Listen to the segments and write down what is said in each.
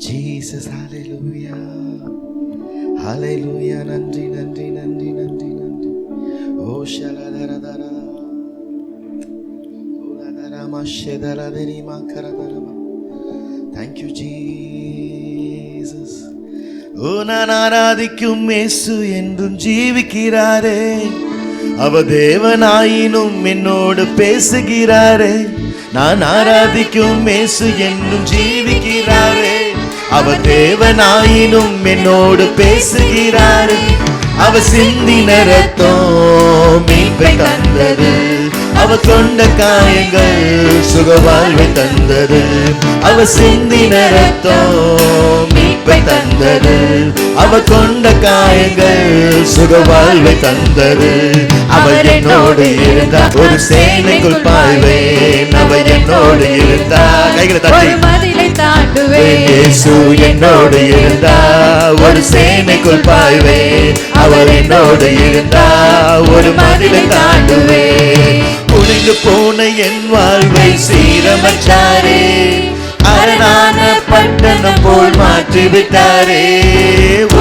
Jesus, hallelujah, hallelujah. நன்றி நன்றி நன்றி நன்றி நன்றி. ஓ ஷலதரதரா ஓலதரமா ஷெதலதரிமா கரதரமா. Thank you Jesus. ஓ நான் ஆராதிக்கும் இயேசு என்றும் ஜீவிக்கிறாரே, அவ தேவனாயினும் என்னோடு பேசுகிறாரே. நான் ஆராதிக்கும் இயேசு என்றும் ஜீவிக்கிறாரே, அவ தேவனாயினும் என்னோடு பேசுகிறாரே. அவ சிந்தின ரத்தம் மீட்பை தந்தது, அவ கொண்ட காயங்கள் சுகவாழ்வை தந்தது. அவ சிந்தின ரத்தம் மீட்பை தந்தது, அவ கொண்ட காயங்கள் சுகவாழ்வை தந்தது. அவர் என்னோடு இருந்தா ஒரு சேனைக்குள் பாய்வேன், அவர் என்னோடு இருந்தா கைகளை தட்டி இயேசு என்னோடு இருந்தா ஒரு சேனைக்குள் பாய்வேன், அவர் என்னோடு இருந்தா ஒரு மதிலை தாண்டுவேன். உடைந்து போன என் வாழ்வை சீரமைச்சாரே, அரணான பட்டணம் போல் மாற்றி விட்டாரே.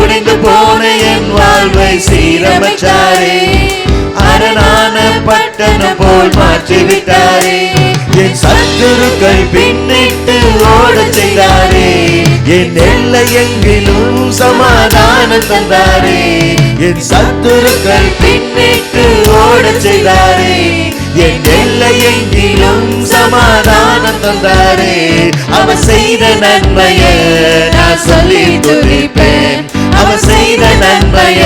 உடைந்து போன என் வாழ்வை சீரமைச்சாரே, அரணான பட்டணம் போல் மாற்றி விட்டாரே. என் சத்துருக்கள் பின்னிட்டு ஓட செய்தாரே, என் எல்லை எங்கிலும் சமாதானம் தந்தாரே. என் சத்துருக்கள் பின்னிட்டு ஓட செய்தாரே, என் எல்லை எங்கிலும் சமாதானம் தந்தாரே. அவர் செய்த நன்மைய நான் சொல்லி துதிப்பேன், அவர் செய்த நன்மைய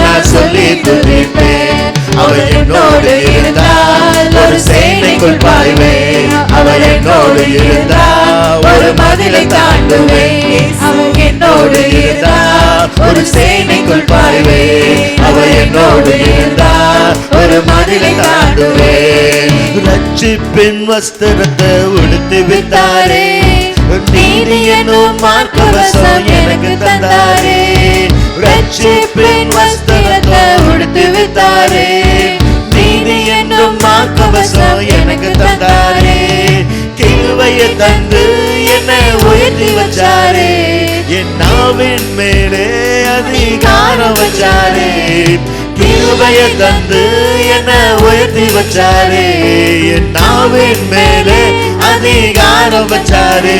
நான் சொல்லி துதிப்பேன். அவர் என்னோடு இருந்தால் ஒரு சேனைக்குள் பாய்வேன், அவர் என்னோடு இருந்தால் ஒரு மதிலை தாண்டுவேன். அவர் என்னோடு இருந்தால் ஒரு சேனைக்குள் பாய்வேன், அவர் என்னோடு இருந்தால் ஒரு மதிலை தாண்டுவேன். ரட்சிப்பின் வஸ்திரத்தை உடுத்து விட்டாரே, நீதி என்னும் மார்க்கவசம் எனக்கு தந்தாரே. ரட்சிப்பின் வஸ்திரத்தை உடுத்து விட்டாரே, நீதி என்னும் மார்க்கவசம் எனக்கு தந்தாரே. கிருபையை தந்து என்னை உயர்த்தி வச்சாரே, என் நாவின் மேலே அதிகாரம் வச்சாரே. கிருபையை தந்து என்னை உயர்த்தி வச்சாரே, என் நாவின் மேலே அதிகாரம் வச்சாரே.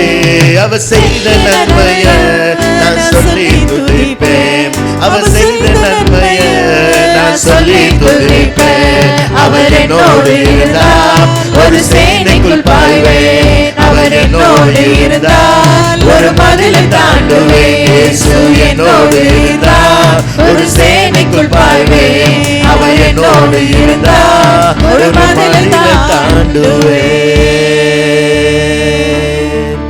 அவர் செய்த நன்மைய நான் சொல்லி துதிப்பேன், அவர் செய்த நன்மைய நான் சொல்லி துதிப்பேன். அவர் என்னோடு இருந்தா ஒரு சேனைக்குள் பாய்வேன், அவர் என்னோடு இருந்தா ஒரு மதிலை தாண்டுவேன். இயேசு என்னோடு இருந்தா ஒரு சேனைக்குள் பாய்வேன், அவர் என்னோடு இருந்தா ஒரு மதிலை தாண்டுவேன்.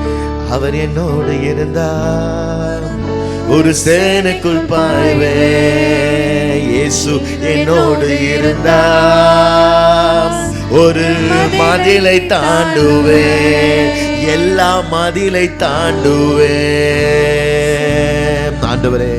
அவர் என்னோடு இருந்தார் ஒரு சேனைக்குள் பாய்வேன். இயேசு என்னோடு இருந்தார் ஒரு மதிலை தாண்டுவேன், எல்லா மதிலை தாண்டுவேன். ஆண்டவரே,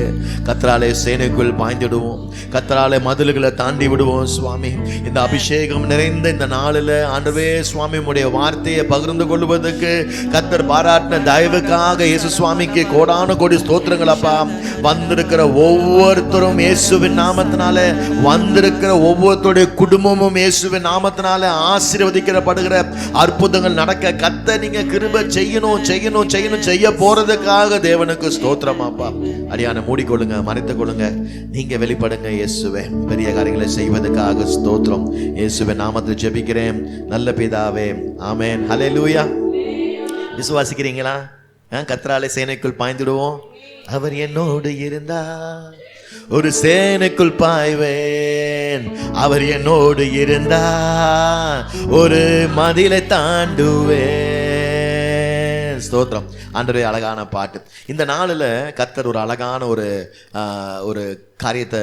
கர்த்தராலே சேனைக்குள் பாய்ந்திடுவோம், கர்த்தராலே மதில்களை தாண்டி விடுவோம் சுவாமி. இந்த அபிஷேகம் நிறைந்த இந்த நாளில் ஆண்டவே சுவாமி உடைய வார்த்தையை பகிர்ந்து கொள்வதற்கு கர்த்தர் பாராட்டின தயவுக்காக இயேசு சுவாமிக்கு கோடான கோடி ஸ்தோத்திரங்கள் அப்பா. வந்திருக்கிற ஒவ்வொருத்தரும் இயேசுவின் நாமத்தினால, வந்திருக்கிற ஒவ்வொருத்தருடைய குடும்பமும் இயேசுவின் நாமத்தினால ஆசீர்வதிக்கப்படுகிற அற்புதங்கள் நடக்க கர்த்தர் நீங்க கிருபை செய்யணும் செய்யணும் செய்யணும் செய்ய போறதுக்காக தேவனுக்கு ஸ்தோத்திரம் அப்பா. அடியான மூடிக்கொள்ளுங்க, மறைத்துக் கொள்ளுங்க, நீங்க வெளிப்படுங்க இயேசுவே. பெரிய காரியங்களை செய்வதற்காக ஸ்தோத்திரம். இயேசுவின் நாமத்தில் ஜெபிக்கிறேன் நல்ல பிதாவே, ஆமென். ஹல்லேலூயா. விசுவாசிக்கிறீங்களா? கர்த்தராலே சேனைக்குள் பாய்ந்திடுவோம். அவர் என்னோடு இருந்தா ஒரு சேனைக்குள் பாய்வேன், அவர் என்னோடு இருந்தா ஒரு மதிலை தாண்டுவேன். ஸ்தோத்திரம். ஆண்டவரே, அழகான பாட்டு. இந்த நாளில் கர்த்தர் ஒரு அழகான ஒரு காரியத்தை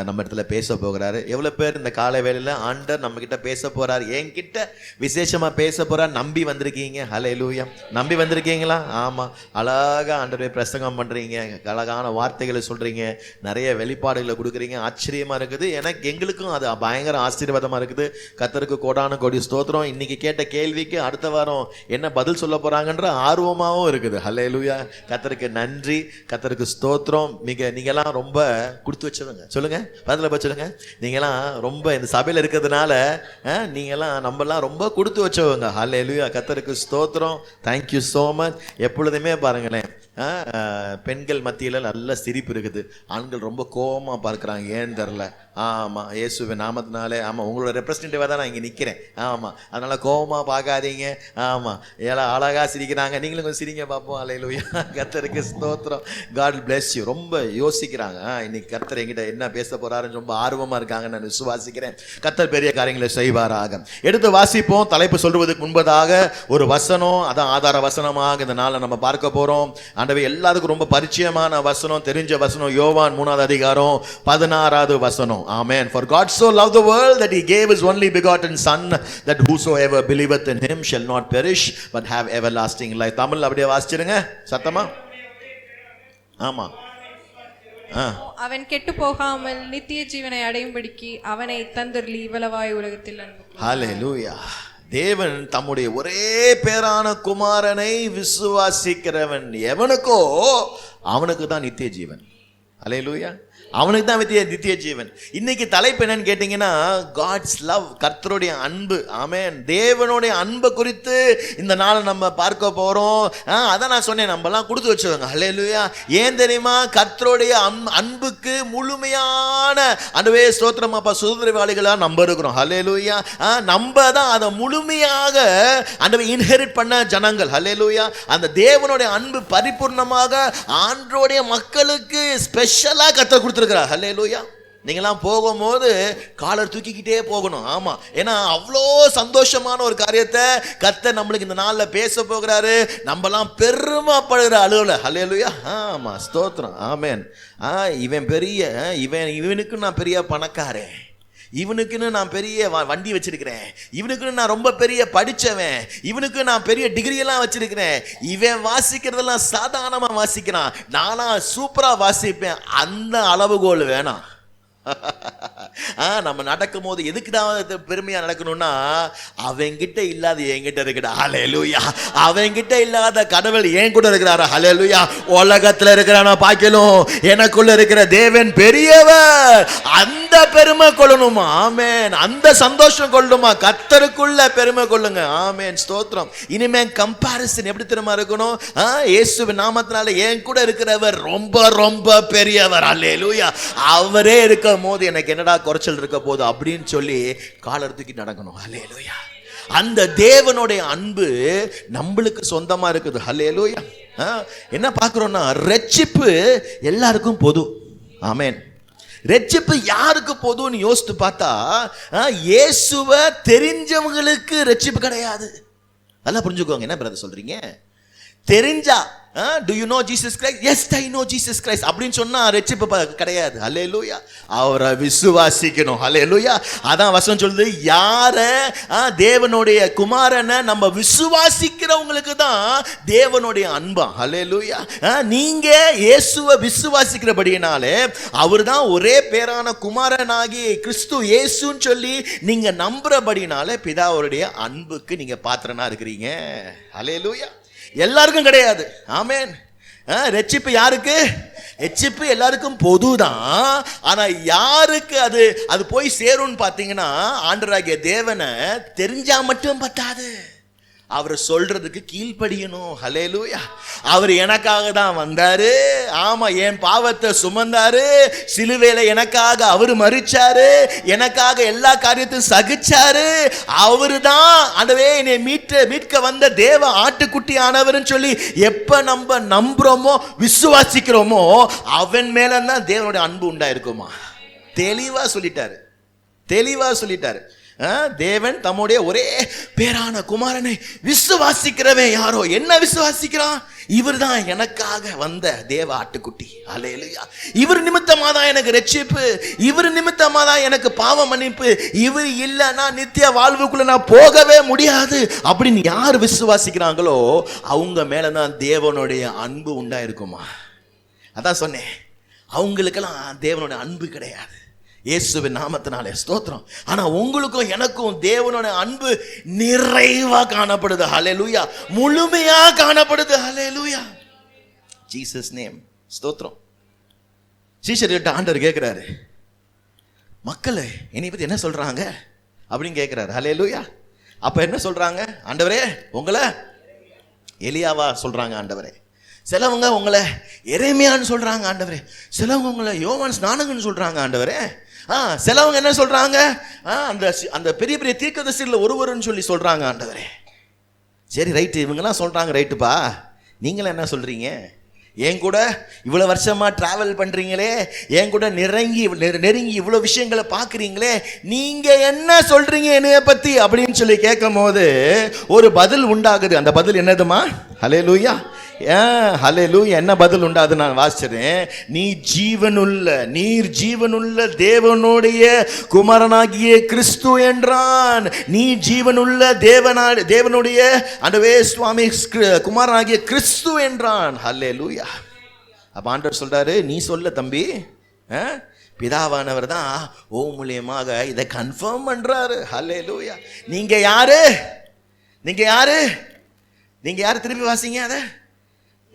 நம்ம இடத்துல பேச போகிறாரு. எவ்வளோ பேர் இந்த காலை வேளையில் ஆண்டவர் நம்ம கிட்ட பேச போறாரு, என்கிட்ட விசேஷமாக பேச போறார் நம்பி வந்திருக்கீங்க? ஹல்லேலூயா. நம்பி வந்திருக்கீங்களா? ஆமாம். அழகாக ஆண்டவரை பிரசங்கம் பண்ணுறீங்க, அழகான வார்த்தைகளை சொல்கிறீங்க, நிறைய வெளிப்பாடுகளை கொடுக்குறீங்க. ஆச்சரியமாக இருக்குது. எங்களுக்கும் அது பயங்கர ஆசீர்வாதமாக இருக்குது. கர்த்தருக்கு கோடான கோடி ஸ்தோத்திரம். இன்னைக்கு கேட்ட கேள்விக்கு அடுத்த வாரம் என்ன பதில் சொல்ல போகிறாங்கன்ற ஆர்வமாகவும் இருக்குது. ஹல்லேலூயா. கர்த்தருக்கு நன்றி, கர்த்தருக்கு ஸ்தோத்திரம். நீங்களாம் ரொம்ப கொடுத்து வச்சவங்க. சொல்லுங்க, பதில சொல்லுங்க. நீங்களாம் ரொம்ப இந்த சபையில் இருக்கிறதுனால நீங்களாம் நம்மலாம் ரொம்ப கொடுத்து வச்சவங்க. ஹல்லேலூயா. கர்த்தருக்கு ஸ்தோத்திரம். Thank you so much. எப்பொழுதுமே பாருங்களேன், பெண்கள் மத்தியில் நல்ல சிரிப்பு இருக்குது, ஆண்கள் ரொம்ப கோபமாக பார்க்குறாங்க. ஏன்னு தெரில. ஆமாம், இயேசுவின் நாமத்தினாலே. ஆமாம், உங்களோட ரெப்ரஸன்டேட்டிவாக தான் நான் இங்கே நிற்கிறேன். ஆமாம், அதனால் கோபமாக பார்க்காதீங்க. ஆமாம், எல்லாம் அழகாக சிரிக்கிறாங்க, நீங்களும் கொஞ்சம் சிரிங்க பார்ப்போம். ஹல்லேலூயா. கர்த்தருக்கு ஸ்தோத்திரம். God bless you. ரொம்ப யோசிக்கிறாங்க, இன்னைக்கு கர்த்தர் என்கிட்ட என்ன பேச போகிறாருன்னு ரொம்ப ஆர்வமாக இருக்காங்க. நான் விசுவாசிக்கிறேன் கர்த்தர் பெரிய காரியங்களை செய்வாராக. எடுத்து வாசிப்போம். தலைப்பு சொல்வதற்கு முன்பதாக ஒரு வசனம், அதான் ஆதார வசனமாக இந்த நாளில் நம்ம பார்க்க போகிறோம். ஆண்டவே எல்லாருக்கும் ரொம்ப பரிச்சயமான வசனம், தெரிஞ்ச வசனம். யோவான் 3வது அதிகாரம் 16வது வசனம். Amen. For God so loved the world that he gave his only begotten son, that whosoever believeth in him shall not perish but have everlasting life. Tamil அப்படியே வாசிச்சிருங்க சத்தமா. ஆமா. அவன் கெட்டு போகாமல் நித்திய ஜீவனை அடையும்படிக்கு அவனை தந்தருளி இவ்வளவாய் உலகத்தில் அன்பு. ஹல்லேலூயா. தேவன் தம்முடைய ஒரே பேரான குமாரனை விசுவாசிக்கிறவன் எவனுக்கோ அவனுக்கு தான் நித்திய ஜீவன். ஹல்லேலூயா. அவனுக்கு தான் நித்திய ஜீவன். இன்னைக்கு தலைப்பு என்னன்னு கேட்டீங்கன்னா, காட்ஸ் லவ், கர்த்தருடைய அன்பு. ஆமென். தேவனுடைய அன்பை குறித்து இந்த நாளை நம்ம பார்க்க போறோம். அதான் நான் சொன்னேன், நம்மலாம் கொடுத்து வச்சுக்கோங்க. ஹல்லேலூயா. ஏன் தெரியுமா? கர்த்தருடைய அன்புக்கு முழுமையான அன்பே ஸ்தோத்திரம் அப்பா சுதந்திரவாளிகளா நம்ம இருக்கிறோம். ஹல்லேலூயா. நம்ம தான் அதை முழுமையாக அந்த இன்ஹெரிட் பண்ண ஜனங்கள். ஹல்லேலூயா. அந்த தேவனுடைய அன்பு பரிபூர்ணமாக ஆண்டவருடைய மக்களுக்கு ஸ்பெஷலா கர்த்தர் கொடுத்து. ஹல்லேலூயா. நீங்களாம் போகும்போது காலர் தூக்கிக்கிட்டே போகணும். ஆமா, ஏன்னா அவ்வளோ சந்தோஷமான ஒரு காரியத்தை கர்த்தர் நம்மளுக்கு இந்த நாளில் பேச போகிறாரு. நம்மலாம் பெருமைப்படுகிற அளவுல. ஹல்லேலூயா. ஆமா, ஸ்தோத்திரம். ஆமென். இவன் பெரிய இவனுக்கு நான் பெரிய பணக்காரன், இவனுக்குன்னு நான் பெரிய வண்டி வச்சிருக்கிறேன், இவனுக்குன்னு நான் ரொம்ப பெரிய படித்தவன், இவனுக்கு நான் பெரிய டிகிரியெல்லாம் வச்சிருக்கிறேன், இவன் வாசிக்கிறதெல்லாம் சாதாரணமாக வாசிக்கிறான், நானா சூப்பராக வாசிப்பேன். அந்த அளவுகோல் வேணாம். நம்ம நடக்கும் போது எதுக்கு தான் பெருமையா நடக்கணும்னா, அவங்கிட்ட இல்லாத என்கிட்ட இருக்குடா. ஹல்லேலூயா. அவங்கிட்ட இல்லாத கடவுள் என் கூட இருக்கிறாரா. ஹல்லேலூயா. உலகத்துல இருக்கிறான பாக்கலும் எனக்குள்ள இருக்கிற தேவன் பெரியவர். அந்த பெருமை கொள்ளணுமா? ஆமென். அந்த சந்தோஷம் கொள்ளணுமா? கர்த்தருக்குள்ள பெருமை கொள்ளுங்க. ஆமென். ஸ்தோத்திரம். இனிமே கம்பாரிசன் எப்படி தெரியுமா இருக்கணும்? இயேசுவின் நாமத்தினால என் கூட இருக்கிறவர் ரொம்ப ரொம்ப பெரியவர். ஹல்லேலூயா. அவரே இருக்க போது எனக்கு என்னடா குறைச்சல் இருக்க போது அப்படின்னு சொல்லி காலர் தூக்கி நடக்கணும். ஹல்லேலூயா. அந்த தேவனுடைய அன்பு நம்மளுக்கு சொந்தமா இருக்குது. ஹல்லேலூயா. என்ன பார்க்கிறோம்னா, ரட்சிப்பு எல்லாருக்கும் பொது. ஆமென். ரட்சிப்பு யாருக்கு பொதுன்னு யோசித்து பார்த்தா, இயேசுவை தெரிஞ்சவங்களுக்கு ரட்சிப்பு கிடையாது. நல்லா புரிஞ்சுக்கோங்க. என்ன பிரதர் சொல்றீங்க? தெரிஞ்சா do you know Jesus Christ? Yes, I know Jesus Christ அப்படின்னு சொன்னா ரட்சிப்பு கிடையாது. ஹல்லேலூயா. அவரை விசுவாசிக்கணும். ஹல்லேலூயா. அதான் வசனம் சொல்லுது, யார தேவனுடைய குமாரனை நம்ம விசுவாசிக்கிறவங்களுக்கு தான் தேவனுடைய அன்பா. ஹல்லேலூயா. நீங்க இயேசுவை விசுவாசிக்கிறபடியினாலே, அவர் தான் ஒரே பேரான குமாரனாகி கிறிஸ்து இயேசுன்னு சொல்லி நீங்க நம்புறபடினாலே பிதாவுடைய அன்புக்கு நீங்க பாத்திரனா இருக்கிறீங்க. ஹல்லேலூயா. எல்லாருக்கும் கிடையாது. ஆமென். ரட்சிப்பு யாருக்கு? ரட்சிப்பு எல்லாருக்கும் பொதுதான். ஆனா யாருக்கு அது போய் சேரும்னு பாத்தீங்கன்னா, ஆண்டவராகிய தேவனை தெரிஞ்சா மட்டும் பத்தாது, அவர் சொல்றதுக்கு கீழ்ப்படியணும். ஹல்லேலூயா. அவர் எனக்காக தான் வந்தாரு. ஆமா, என் பாவத்தை சுமந்தாரு. சிலுவையில எனக்காக அவர் மரிச்சாரு. எனக்காக எல்லா காரியத்தையும் சகிச்சாரு. அவரு தான் ஆண்டவே என்னை மீட்க வந்த தேவ ஆட்டுக்குட்டி ஆனவர்னு சொல்லி எப்ப நம்ம நம்புறோமோ விசுவாசிக்கிறோமோ அவன் மேல தான் தேவனுடைய அன்பு உண்டாயிருக்குமா. தெளிவா சொல்லிட்டாரு. தேவன் தம்முடைய ஒரே பேரான குமாரனை விசுவாசிக்கிறவன் யாரோ என்ன விசுவாசிக்கிறான்? இவர் தான் எனக்காக வந்த தேவ ஆட்டுக்குட்டி. அல்லேலூயா. இவர் நிமித்தமா தான் எனக்கு ரட்சிப்பு, இவர் நிமித்தமா தான் எனக்கு பாவ மன்னிப்பு, இவர் இல்லைன்னா நித்திய வாழ்வுக்குள்ள நான் போகவே முடியாது அப்படின்னு யார் விசுவாசிக்கிறாங்களோ அவங்க மேலதான் தேவனுடைய அன்பு உண்டாயிருக்குமா. அதான் சொன்னேன், அவங்களுக்கெல்லாம் தேவனுடைய அன்பு கிடையாது. இயேசுவின் நாமத்தினாலே ஸ்தோத்திரம். ஆனா உங்களுக்கும் எனக்கும் தேவனோட அன்பு நிறைவா காணப்படுது. ஹல்லேலூயா. முழுமையா காணப்படுது. ஹல்லேலூயா. ஜீசஸ் நேம் ஸ்தோத்திரம். சீஷர்கிட்ட ஆண்டவர் கேட்கிறாரு, மக்கள் என்னை பத்தி என்ன சொல்றாங்க அப்படின்னு கேட்கிறாரு. ஹல்லேலூயா. அப்ப என்ன சொல்றாங்க? ஆண்டவரே உங்களை எலியாவா சொல்றாங்க ஆண்டவரே. சிலவங்க உங்களை எரேமியான்னு சொல்றாங்க ஆண்டவரே. சிலவங்க உங்களை யோவான் ஸ்நானகன்னு சொல்றாங்க ஆண்டவரே. சிலவங்க என்ன சொல்றாங்க? அந்த பெரிய பெரிய தீர்க்கதரிசிகளில் ஒருவர்னு சொல்லி சொல்றாங்க ஆண்டவரே. சரி ரைட்டு, இவங்கெல்லாம் சொல்றாங்க ரைட்டுப்பா, நீங்களும் என்ன சொல்றீங்க? என் கூட இவ்வளோ வருஷமா டிராவல் பண்றீங்களே, என் கூட நெருங்கி இவ்வளோ விஷயங்களை பார்க்குறீங்களே, நீங்க என்ன சொல்றீங்க என்னைய பத்தி அப்படின்னு சொல்லி கேட்கும் போது ஒரு பதில் உண்டாகுது. அந்த பதில் என்னதுமா? ஹல்லேலூயா. ஹல்லேலூயா. என்ன பதில் உண்டாது? நான் வாசிக்கிறேன். நீர் ஜீவனுள்ள தேவனுடைய குமாரனாகிய கிறிஸ்து என்றான். நீ ஜீவனுள்ள தேவனுடைய ஆண்டவே சுவாமி குமாரனாகிய கிறிஸ்து என்றான். ஹல்லேலூயா. அப்ப ஆண்டவர் சொல்றாரு, நீ சொல்ல தம்பி, பிதாவானவர் தான் ஓ மூலியமாக இதை கன்ஃபார்ம் பண்றாரு. ஹல்லேலூயா. நீங்க யாரு? நீங்க யாரு? நீங்க யாரு? திருப்பி வாசிங்க, அத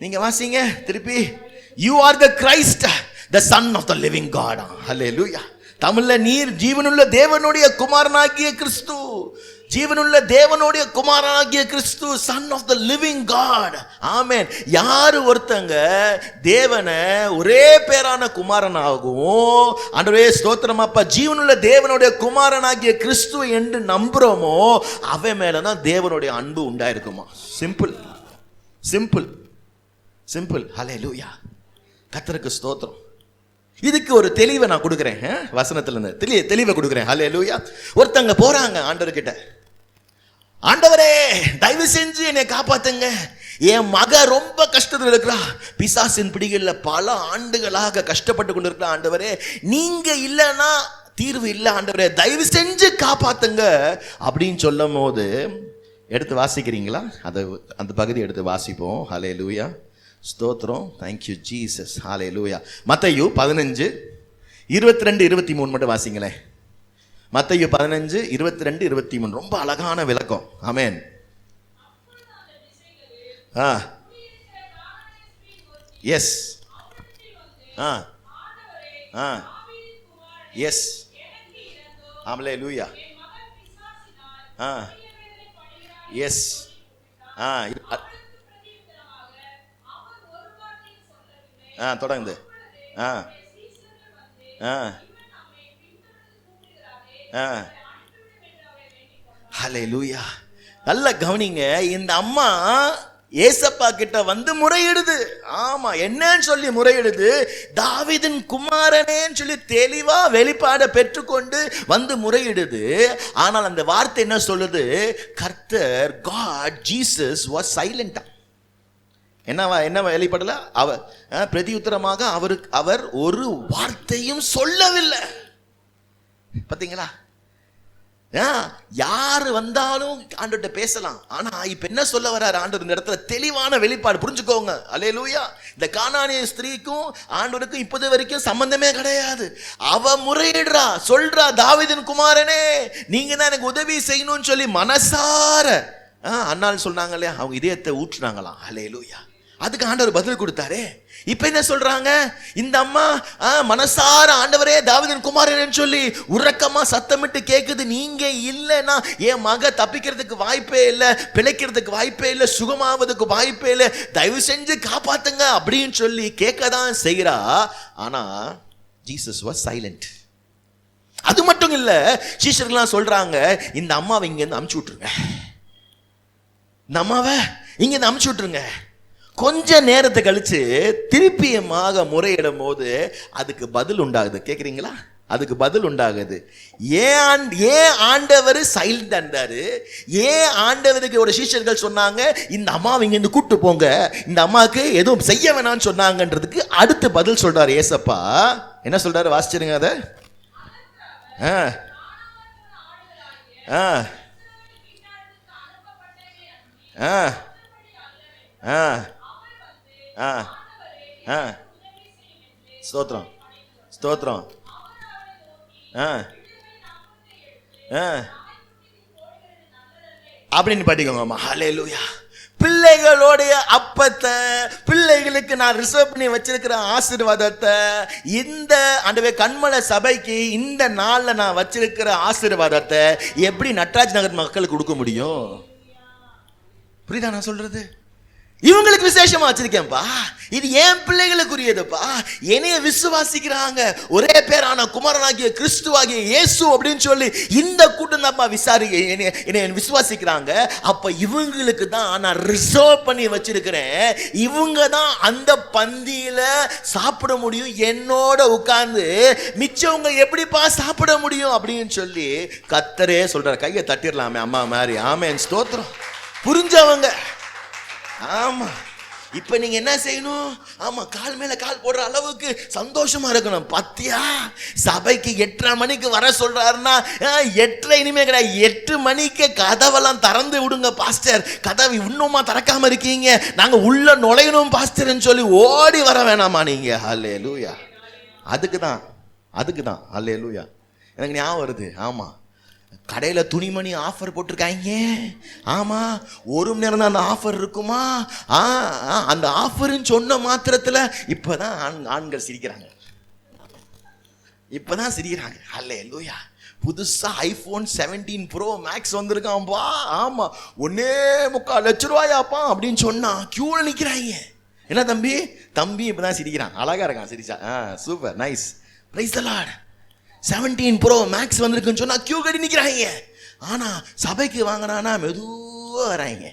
நீங்க வாசிங்க திருப்பி. You are the Christ, the Son of the living God. Hallelujah. தமிழ்ல நீர் ஜீவனுள்ள தேவனுடைய குமாரனாகிய கிறிஸ்து, ஜீவனுள்ள தேவனுடைய குமாரனாகிய கிறிஸ்து, son of the living God. ஆமென். யாரு ஒருத்தங்க தேவனை ஒரே பேரான குமாரனாகவும் ஆண்டவரே ஸ்தோத்திரம் அப்பா ஜீவனுள்ள தேவனுடைய குமாரனாகிய கிறிஸ்து என்று நம்புறோமோ அவன் மேலதான் தேவனுடைய அன்பு உண்டாயிருக்குமா. Simple simple simple. ஹல்லேலூயா. கர்த்தருக்கு ஸ்தோத்திரம். இதுக்கு ஒரு தெளிவை நான் கொடுக்குறேன், வசனத்துல இருந்து தெளிவை கொடுக்குறேன். ஹல்லேலூயா. ஒருத்தங்க போறாங்க ஆண்டவர்கிட்ட, ஆண்டவரே தயவு செஞ்சு என்னை காப்பாத்துங்க, என் மக ரொம்ப கஷ்டத்தில் இருக்கிறா, பிசாசின் பிடிகள்ல பல ஆண்டுகளாக கஷ்டப்பட்டு கொண்டு இருக்கிறா, ஆண்டவரே நீங்க இல்லைன்னா தீர்வு இல்லை, ஆண்டவரே தயவு செஞ்சு காப்பாத்துங்க அப்படின்னு சொல்லும் போது எடுத்து வாசிக்கிறீங்களா? அந்த பகுதி எடுத்து வாசிப்போம். ஹல்லேலூயா. ஸ்தோத்திரம். Thank you Jesus. ஹல்லேலூயா. மத்தேயு 15:22-23 மட்டும் வாசிங்களேன். மத்தேயு 15:22-23 ரொம்ப அழகான விளக்கம். ஆமென். Yes yes. ஹல்லேலூயா. எஸ். தொடங்குது. ஹல்லேலூயா. நல்ல கவனிங்க. இந்த அம்மா ஏசப்பா கிட்ட வந்து முறையிடுது. ஆமா, என்னன்னு சொல்லி முறையிடுது? தாவீதின் குமாரனேன்னு சொல்லி தெளிவா வெளிப்பாட பெற்றுக்கொண்டு வந்து முறையிடுது. ஆனால் அந்த வார்த்தை என்ன சொல்லுது? கர்த்தர் காட் ஜீசஸ் வாஸ் சைலண்டா. என்ன வெளிப்படல? அவர் பிரதியுத்தரமாக அவர் ஒரு வார்த்தையும் சொல்லவில்லை. பாத்தீங்களா? யாரு வந்தாலும் ஆண்டவர்கிட்ட பேசலாம். ஆனா இப்ப என்ன சொல்ல வர்றாரு ஆண்டவர் இந்த இடத்துல? தெளிவான வெளிப்பாடு. புரிஞ்சுக்கோங்க. அல்லேலூயா. இந்த கானானிய ஸ்திரீக்கும் ஆண்டவருக்கும் இப்போது வரைக்கும் சம்பந்தமே கிடையாது. அவ முறையிடுறா, சொல்றா, தாவீதின் குமாரனே நீங்க தான் எனக்கு உதவி செய்யணும்னு சொல்லி மனசார அண்ணால் சொன்னாங்க இல்லையா, அவங்க இதயத்தை ஊற்றுனாங்களாம். அல்லேலூயா. அதுக்கு ஆண்டவர் பதில் கொடுத்தாரே. இப்ப என்ன சொல்றாங்க? இந்த அம்மா மனசார ஆண்டவரே தாவீதின் குமாரன் சொல்லி உறக்கமா சத்தமிட்டு கேக்குது, நீங்க இல்லைன்னா என் மக தப்பிக்கிறதுக்கு வாய்ப்பே இல்லை, பிழைக்கிறதுக்கு வாய்ப்பே இல்லை, சுகமாவதுக்கு வாய்ப்பே இல்லை, தயவு செஞ்சு காப்பாத்துங்க அப்படின்னு சொல்லி கேட்கதான் செய்யறா. ஆனா ஜீசஸ் வாஸ் சைலண்ட். அது மட்டும் இல்ல, சீஷர்கள்லாம் சொல்றாங்க, இந்த அம்மாவை இங்க இருந்து அமுச்சு விட்டுருங்க, இந்த அம்மாவை இங்க இருந்து அமுச்சு விட்டுருங்க. கொஞ்ச நேரத்தை கழிச்சு திருப்பியமாக முறையிடும் போது அதுக்கு பதில் உண்டாகுது. கேட்குறீங்களா? அதுக்கு பதில் உண்டாகுது. ஏன் ஆண்டவர் சைலண்ட் இருந்தாரு? ஏன் ஆண்டவருக்கு ஒரு சீஷர்கள் சொன்னாங்க இந்த அம்மாவை இங்க இருந்து கூட்டு போங்க, இந்த அம்மாவுக்கு எதுவும் செய்ய வேணாம்னு சொன்னாங்கன்றதுக்கு அடுத்து பதில் சொல்றாரு ஏசப்பா. என்ன சொல்றாரு? வாசிச்சிருங்க அதை. ஸ்தோத்திரம் ஸ்தோத்திரம். அப்படின்னு படிக்கோங்கம்மா. ஹல்லேலூயா. பிள்ளைகளுடைய அப்பத்தை, பிள்ளைகளுக்கு நான் ரிசர்வ் பண்ணி வச்சிருக்கிற ஆசீர்வாதத்தை, இந்த ஆண்டவே கண்மலை சபைக்கு இந்த நாள்ல நான் வச்சிருக்கிற ஆசீர்வாதத்தை எப்படி நட்ராஜ் நகர் மக்களுக்கு கொடுக்க முடியும்? புரியுதா நான் சொல்றது? இவங்களுக்கு விசேஷமா வச்சிருக்கேன்ப்பா, இது என் பிள்ளைகளுக்குரியதுப்பா. என்னைய விசுவாசிக்கிறாங்க, ஒரே பேரான குமாரனாகிய கிறிஸ்துவாகிய இயேசு அப்படின்னு சொல்லி இந்த கூட்டம் தான்ப்பா என்னை விசுவாசிக்கிறாங்க. அப்ப இவங்களுக்கு தான் நான் ரிசர்வ் பண்ணி வச்சிருக்கிறேன். இவங்க தான் அந்த பந்தியில சாப்பிட முடியும், என்னோட உட்கார்ந்து. மிச்சவங்க எப்படிப்பா சாப்பிட முடியும் அப்படின்னு சொல்லி கர்த்தரே சொல்றாரு. கையை தட்டிடலாமே அம்மா மாதிரி. ஆமென், ஸ்தோத்திரம். புரிஞ்சவங்க. ஆமா, இப்ப நீங்க என்ன செய்யணும்? ஆமா, கால் மேல கால் போடுற அளவுக்கு சந்தோஷமா இருக்கணும். பத்தியா, சபைக்கு 8:30 மணிக்கு வர சொல்றாருன்னா 8:30 இனிமே கிடையாது, 8 மணிக்கு கதவெல்லாம் திறந்து விடுங்க பாஸ்டர். கதவு இன்னுமா திறக்காம இருக்கீங்க, நாங்க உள்ள நுழையணும் பாஸ்டர்ன்னு சொல்லி ஓடி வர வேணாமா நீங்க? ஹல்லேலூயா. அதுக்கு தான் ஹல்லேலூயா. எனக்கு ஞாபகம் வருது. ஆமா, கடையில் துணிமணி ஆஃபர் போட்டிருக்காங்க. ஆமாம், 1 மணி நேரம் தான் அந்த ஆஃபர் இருக்குமா? அந்த ஆஃபர்ன்னு சொன்ன மாத்திரத்தில் இப்போதான் ஆண்கள் சிரிக்கிறாங்க. இப்போதான் சிரிக்கிறாங்க. ஹல்லேலூயா. புதுசா ஐபோன் 17 ப்ரோ மேக்ஸ் வந்திருக்காம்பா. ஆமாம், 1.25 லட்ச ரூபாயாப்பா அப்படின்னு சொன்னா கியூல நிற்கிறாங்க. என்ன தம்பி இப்போதான் சிரிக்கிறான். அழகா இருக்கான் சிரிச்சா. Super, nice, praise the Lord. 17 pro max வந்திருக்குன்னு சொன்னா கியூ கட்டி நிற்கிறாங்க. ஆனா சபைக்கு வாங்கினானா மெதுவா வராங்க.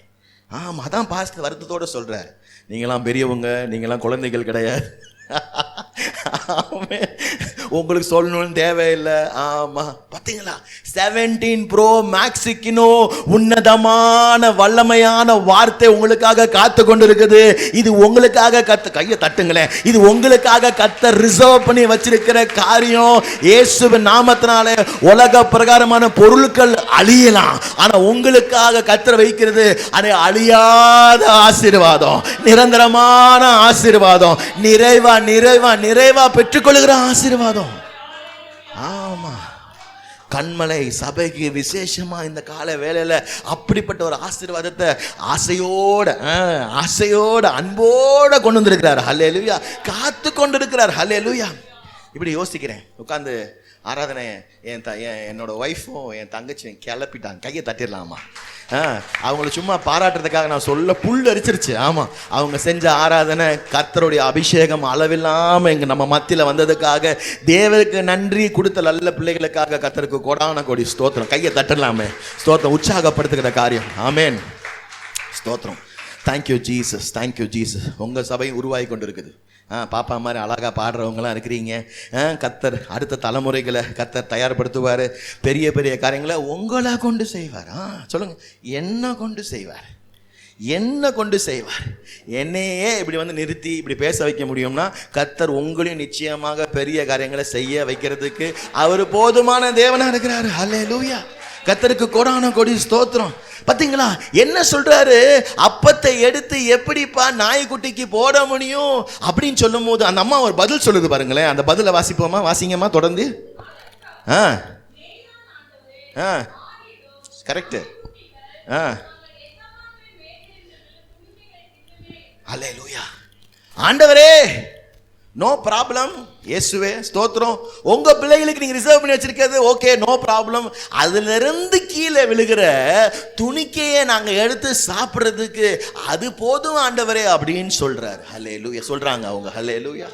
ஆமா, அதான் பாஸ்டர் வருத்தத்தோட சொல்றாரு, நீங்களாம் பெரியவங்க, நீங்களாம் குழந்தைகள் கிடையாது. உங்களுக்கு சொல்லணும்னு தேவையில்லை. ஆமா, பார்த்தீங்களா? 17 ப்ரோ மேக்ஸுக்கினோ உன்னதமான வல்லமையான வார்த்தை உங்களுக்காக காத்து கொண்டு இருக்குது. இது உங்களுக்காக கையை தட்டுங்களேன். இது உங்களுக்காக கர்த்தர் ரிசர்வ் பண்ணி வச்சிருக்கிற காரியம். இயேசுவின் நாமத்தினாலே உலக பிரகாரமான பொருட்கள் அழியலாம், ஆனா உங்களுக்காக கர்த்தர் வைக்கிறது அது அழியாத ஆசீர்வாதம், நிரந்தரமான ஆசீர்வாதம், நிறைவா பெற்றுக்கொள்கிற ஆசீர்வாதம். ஆமா, கண்மலை சபைக்கு விசேஷமா இந்த கால வேளையில அப்படிப்பட்ட ஒரு ஆசீர்வாதத்தை ஆசையோட அன்போட கொண்டு வந்திருக்கிறார். ஹல்லேலூயா. காத்து கொண்டு இருக்கிறார். ஹல்லேலூயா. இப்படி யோசிக்கிறேன் உட்காந்து ஆராதனை. என்னோட ஒய்ஃபும் என் தங்கச்சியும் கிளப்பிட்டாங்க. கையை தட்டிடலாமா? அவங்கள சும்மா பாராட்டுறதுக்காக நான் சொல்ல புல் அரிச்சிருச்சு. ஆமா, அவங்க செஞ்ச ஆராதனை, கர்த்தருடைய அபிஷேகம் அளவில்லாம இங்க நம்ம மத்தியில வந்ததுக்காக தேவருக்கு நன்றி. கொடுத்த நல்ல பிள்ளைகளுக்காக கர்த்தருக்கு கோடான கோடி ஸ்தோத்திரம். கையை தட்டலாமே. ஸ்தோத்திரம், உற்சாகப்படுத்துகிற காரியம். ஆமென், ஸ்தோத்திரம். Thank you Jesus, thank you Jesus. உங்க சபை உருவாகி கொண்டு இருக்குது. பாப்பா மாதிரி அழகாக பாடுறவங்களாம் இருக்கிறீங்க. கர்த்தர் அடுத்த தலைமுறைகளை கர்த்தர் தயார்படுத்துவார். பெரிய பெரிய காரியங்களை உங்களை கொண்டு செய்வார். சொல்லுங்க, என்ன கொண்டு செய்வார்? என்னையே இப்படி வந்து நிறுத்தி இப்படி பேச வைக்க முடியும்னா கர்த்தர் உங்களையும் நிச்சயமாக பெரிய காரியங்களை செய்ய வைக்கிறதுக்கு அவர் போதுமான தேவனா இருக்கிறாரு. ஹல்லேலூயா. கர்த்தருக்கு கோடான கோடி ஸ்தோத்திரம். பாத்தீங்களா என்ன சொல்றாரு? அப்பத்தை எடுத்து எப்படிப்பா நாய்க்குட்டிக்கு போட முடியும் அப்படின்னு சொல்லும் போது அந்த அம்மா ஒரு பதில் சொல்லுது பாருங்களேன். அந்த பதில வாசிப்போமா? வாசிங்கம்மா தொடர்ந்து. கரெக்ட். ஹல்லேலூயா. ஆண்டவரே நோ ப்ராப்ளம். இயேசுவே ஸ்தோத்திரம். உங்க பிள்ளைகளுக்கு நீங்க ரிசர்வ் பண்ணி வச்சிருக்கிறது ஓகே, நோ ப்ராப்ளம். அதுல இருந்து கீழே விழுகிற துணிக்கையை நாங்க எடுத்து சாப்பிடுறதுக்கு அது போதும் ஆண்டவரே அப்படின்னு சொல்றாரு. ஹல்லேலூயா சொல்றாங்க அவங்க. ஹல்லேலூயா.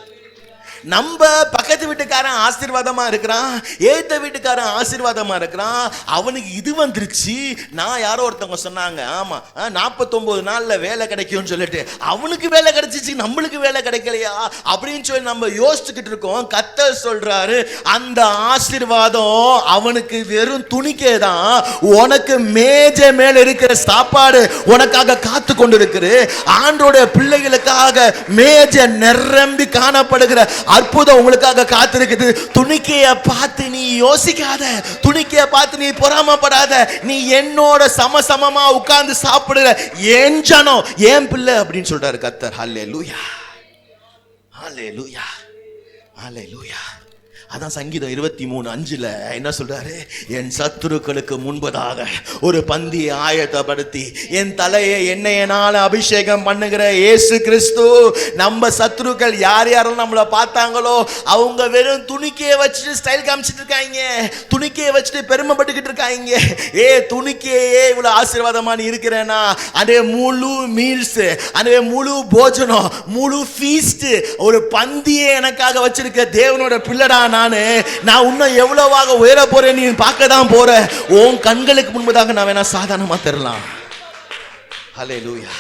நம்ம பக்கத்து வீட்டுக்காரன் ஆசீர்வாதமா இருக்கிறான், ஏத்த வீட்டுக்காரன் ஆசீர்வாதமா இருக்கிறான், அவனுக்கு இது வந்துருச்சு. நான் யாரோ ஒருத்தவங்க சொன்னாங்க, ஆமா 49 நாள்ல வேலை கிடைக்கும்னு சொல்லிட்டு, அவனுக்கு வேலை கிடைச்சிச்சு, நம்மளுக்கு வேலை கிடைக்கலையா அப்படின்னு சொல்லி நம்ம யோசிச்சுக்கிட்டு இருக்கோம். கர்த்தர் சொல்றாரு, அந்த ஆசீர்வாதம் அவனுக்கு வெறும் துணிக்கே தான், உனக்கு மேஜை மேல இருக்கிற சாப்பாடு உனக்காக காத்து கொண்டு இருக்குது. ஆண்டோட பிள்ளைகளுக்காக மேஜை நிரம்பி காணப்படுகிற அற்புதம் உங்களுக்காக காத்திருக்குது. துணிக்கைய பார்த்து நீ யோசிக்காத, துணிக்கைய பார்த்து நீ பொறாமப்படாத. நீ என்னோட சமசமமா உட்கார்ந்து சாப்பிடுற என் ஜனம், என் பிள்ளை அப்படின்னு சொல்றாரு கர்த்தர். ஹல்லேலூயா, ஹல்லேலூயா, ஹல்லேலூயா. அதான் சங்கீதம் 23:5 என்ன சொல்றாரு? என் சத்துருக்களுக்கு முன்பதாக ஒரு பந்தியை ஆயத்தப்படுத்தி என் தலையை எண்ணெயினால அபிஷேகம் பண்ணுகிற இயேசு கிறிஸ்து. நம்ம சத்துருக்கள் யார் யாரும் நம்மளை பார்த்தாங்களோ அவங்க வெறும் துணிக்கையை வச்சுட்டு ஸ்டைல் காமிச்சிட்டு இருக்காங்க, துணிக்கையை வச்சுட்டு பெருமைப்பட்டுக்கிட்டு இருக்காங்க. துணிக்கையே இவ்வளவு ஆசீர்வாதமா நீ இருக்கிறேன்னா, அதே முழு மீல்ஸ், அதே முழு போஜனம், முழு ஃபீஸ்ட், ஒரு பந்தியை எனக்காக வச்சிருக்க தேவனோட பிள்ளைடா நான் இன்னும் எவ்வளவாக உயர போறேன் நீ பார்க்க தான் போற. உன் கண்களுக்கு முன்பதாக நான் வேணா சாதாரணமா தரலாம். ஹல்லேலூயா.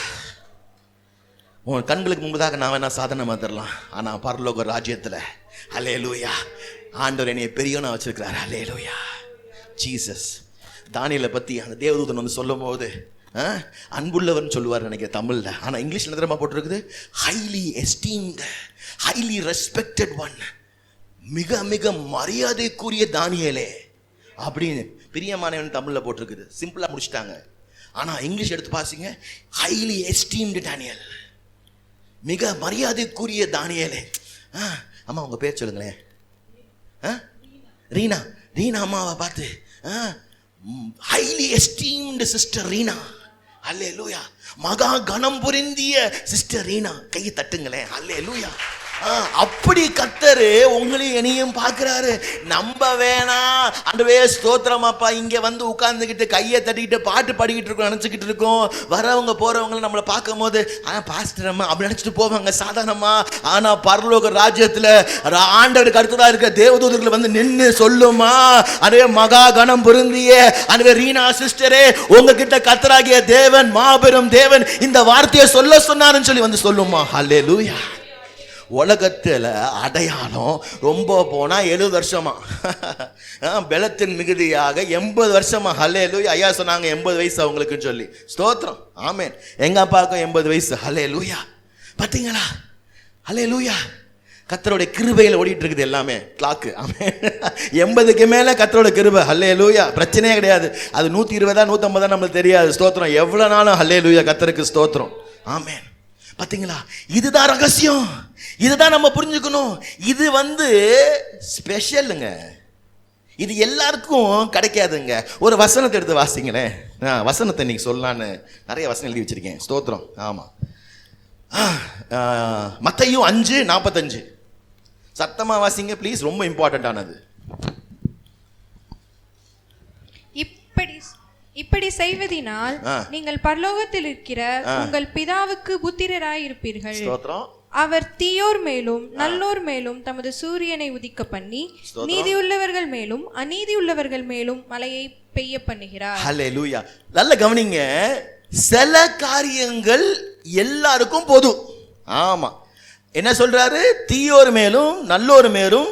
உன் கண்களுக்கு முன்பதாக நான் வேணா சாதாரணமா தரலாம், ஆனா பரலோக ராஜ்யத்துல ஹல்லேலூயா ஆண்டவர் என்னைய பெரியவனா வச்சிருக்கிறார். ஹல்லேலூயா. ஜீசஸ் தானியேலை பத்தி அந்த தேவதூதன் வந்து சொல்லும் போது அன்புள்ளவன் சொல்லுவார் நினைக்கிற தமிழ்ல, ஆனா இங்கிலீஷ்ல என்ன தெரியுமா போட்டிருக்குது? Highly esteemed, highly respected one, மிக மிக மரியாதைக்குரிய தானியேலே அப்படின்னு பிரியமானவன் தமிழ்ல போட்டிருக்குது. சிம்பிளா முடிச்சிட்டாங்க. ஆனா இங்கிலீஷ் எடுத்து பாசிங்க, ஹைலி எஸ்டீம்டு டானியல், மிக மரியாதைக்குரிய தானியேலே. அம்மா உங்க பேர் சொல்லுங்களேன். ரீனா. ரீனா அம்மாவை பார்த்து ஹைலி எஸ்டீம்டு சிஸ்டர் ரீனா. அல்லேலூயா. மகா கணம் புரிந்திய சிஸ்டர் ரீனா. கையை தட்டுங்களேன். அல்லேலூயா. அப்படி கர்த்தர் உங்களையும் என்னையும் பார்க்கிறாரு. நம்ப வேணாம், ஆண்டவரே ஸ்தோத்திரம் அப்பா, இங்க வந்து உட்கார்ந்துக்கிட்டு கையை தட்டிக்கிட்டு பாட்டு பாடிக்கிட்டு இருக்கோம் நினைச்சுக்கிட்டு இருக்கோம். வரவங்க போறவங்க நம்மளை பார்க்கும் போது பாஸ்டர் அம்மா அப்படி நினைச்சிட்டு போவாங்க சாதாரணமா. ஆனா பரலோக ராஜ்யத்துல ஆண்டவருக்கு அடுத்ததா இருக்க தேவதூதர்கள் வந்து நின்று சொல்லுமா, அதே மகா கணம் பொருந்திய அதே ரீனா சிஸ்டரே, உங்ககிட்ட கர்த்தராகிய தேவன், மாபெரும் தேவன் இந்த வார்த்தையை சொல்ல சொன்னாருன்னு சொல்லி வந்து சொல்லுமா. ஹல்லேலூயா. உலகத்தில் அடையாளம் ரொம்ப போனால் 70 வருஷமா, பலத்தின் மிகுதியாக 80 வருஷமா. ஹல்லேலூயா. ஐயா சொன்னாங்க 80 வயசு அவங்களுக்குன்னு சொல்லி. ஸ்தோத்திரம். ஆமென். எங்கள் அப்பாவுக்கும் 80 வயசு. ஹல்லேலூயா. பார்த்தீங்களா? ஹல்லேலூயா. கர்த்தருடைய கிருபையில் ஓடிட்டு இருக்குது எல்லாமே கிளாக்கு. ஆமென். 80க்கு மேலே கர்த்தரோட கிருபை. ஹல்லேலூயா. பிரச்சனையே கிடையாது. அது 120 150 நம்மளுக்கு தெரியாது. ஸ்தோத்திரம். எவ்வளோ நாளும் ஹல்லேலூயா கர்த்தருக்கு ஸ்தோத்திரம். ஆமென். பார்த்தீங்களா? இதுதான் ரகசியம். இதுதான் நம்ம புரிஞ்சுக்கணும். இது வந்து ஸ்பெஷலுங்க. இது எல்லாருக்கும் கிடைக்காதுங்க. ஒரு வசனத்தை எடுத்து வாசிங்களேன். வசனத்தை இன்னைக்கு சொல்லலான்னு நிறைய வசனம் எழுதி வச்சிருக்கேன். ஸ்தோத்திரம். ஆமாம். மத்தேயு 5:45 சத்தமா வாசிங்க ப்ளீஸ். ரொம்ப இம்பார்ட்டன்டானது. இப்படி செய்வதினால் நீங்கள் பரலோகத்தில் இருக்கிற உங்கள் பிதாவுக்கு புத்திரராய் இருப்பீர்கள். அவர் தீயோர் மேலும் நல்லோர் மேலும் தமது சூரியனை உதிக்க பண்ணி நீதி உள்ளவர்கள் மேலும் அநீதி உள்ளவர்கள் மேலும் மழையை பெய்ய பண்ணுகிறார். ஹல்லேலூயா. நல்ல கவனிங்க. சில காரியங்கள் எல்லாருக்கும் பொது. ஆமா. என்ன சொல்றாரு? தீயோர் மேலும் நல்லோர் மேலும்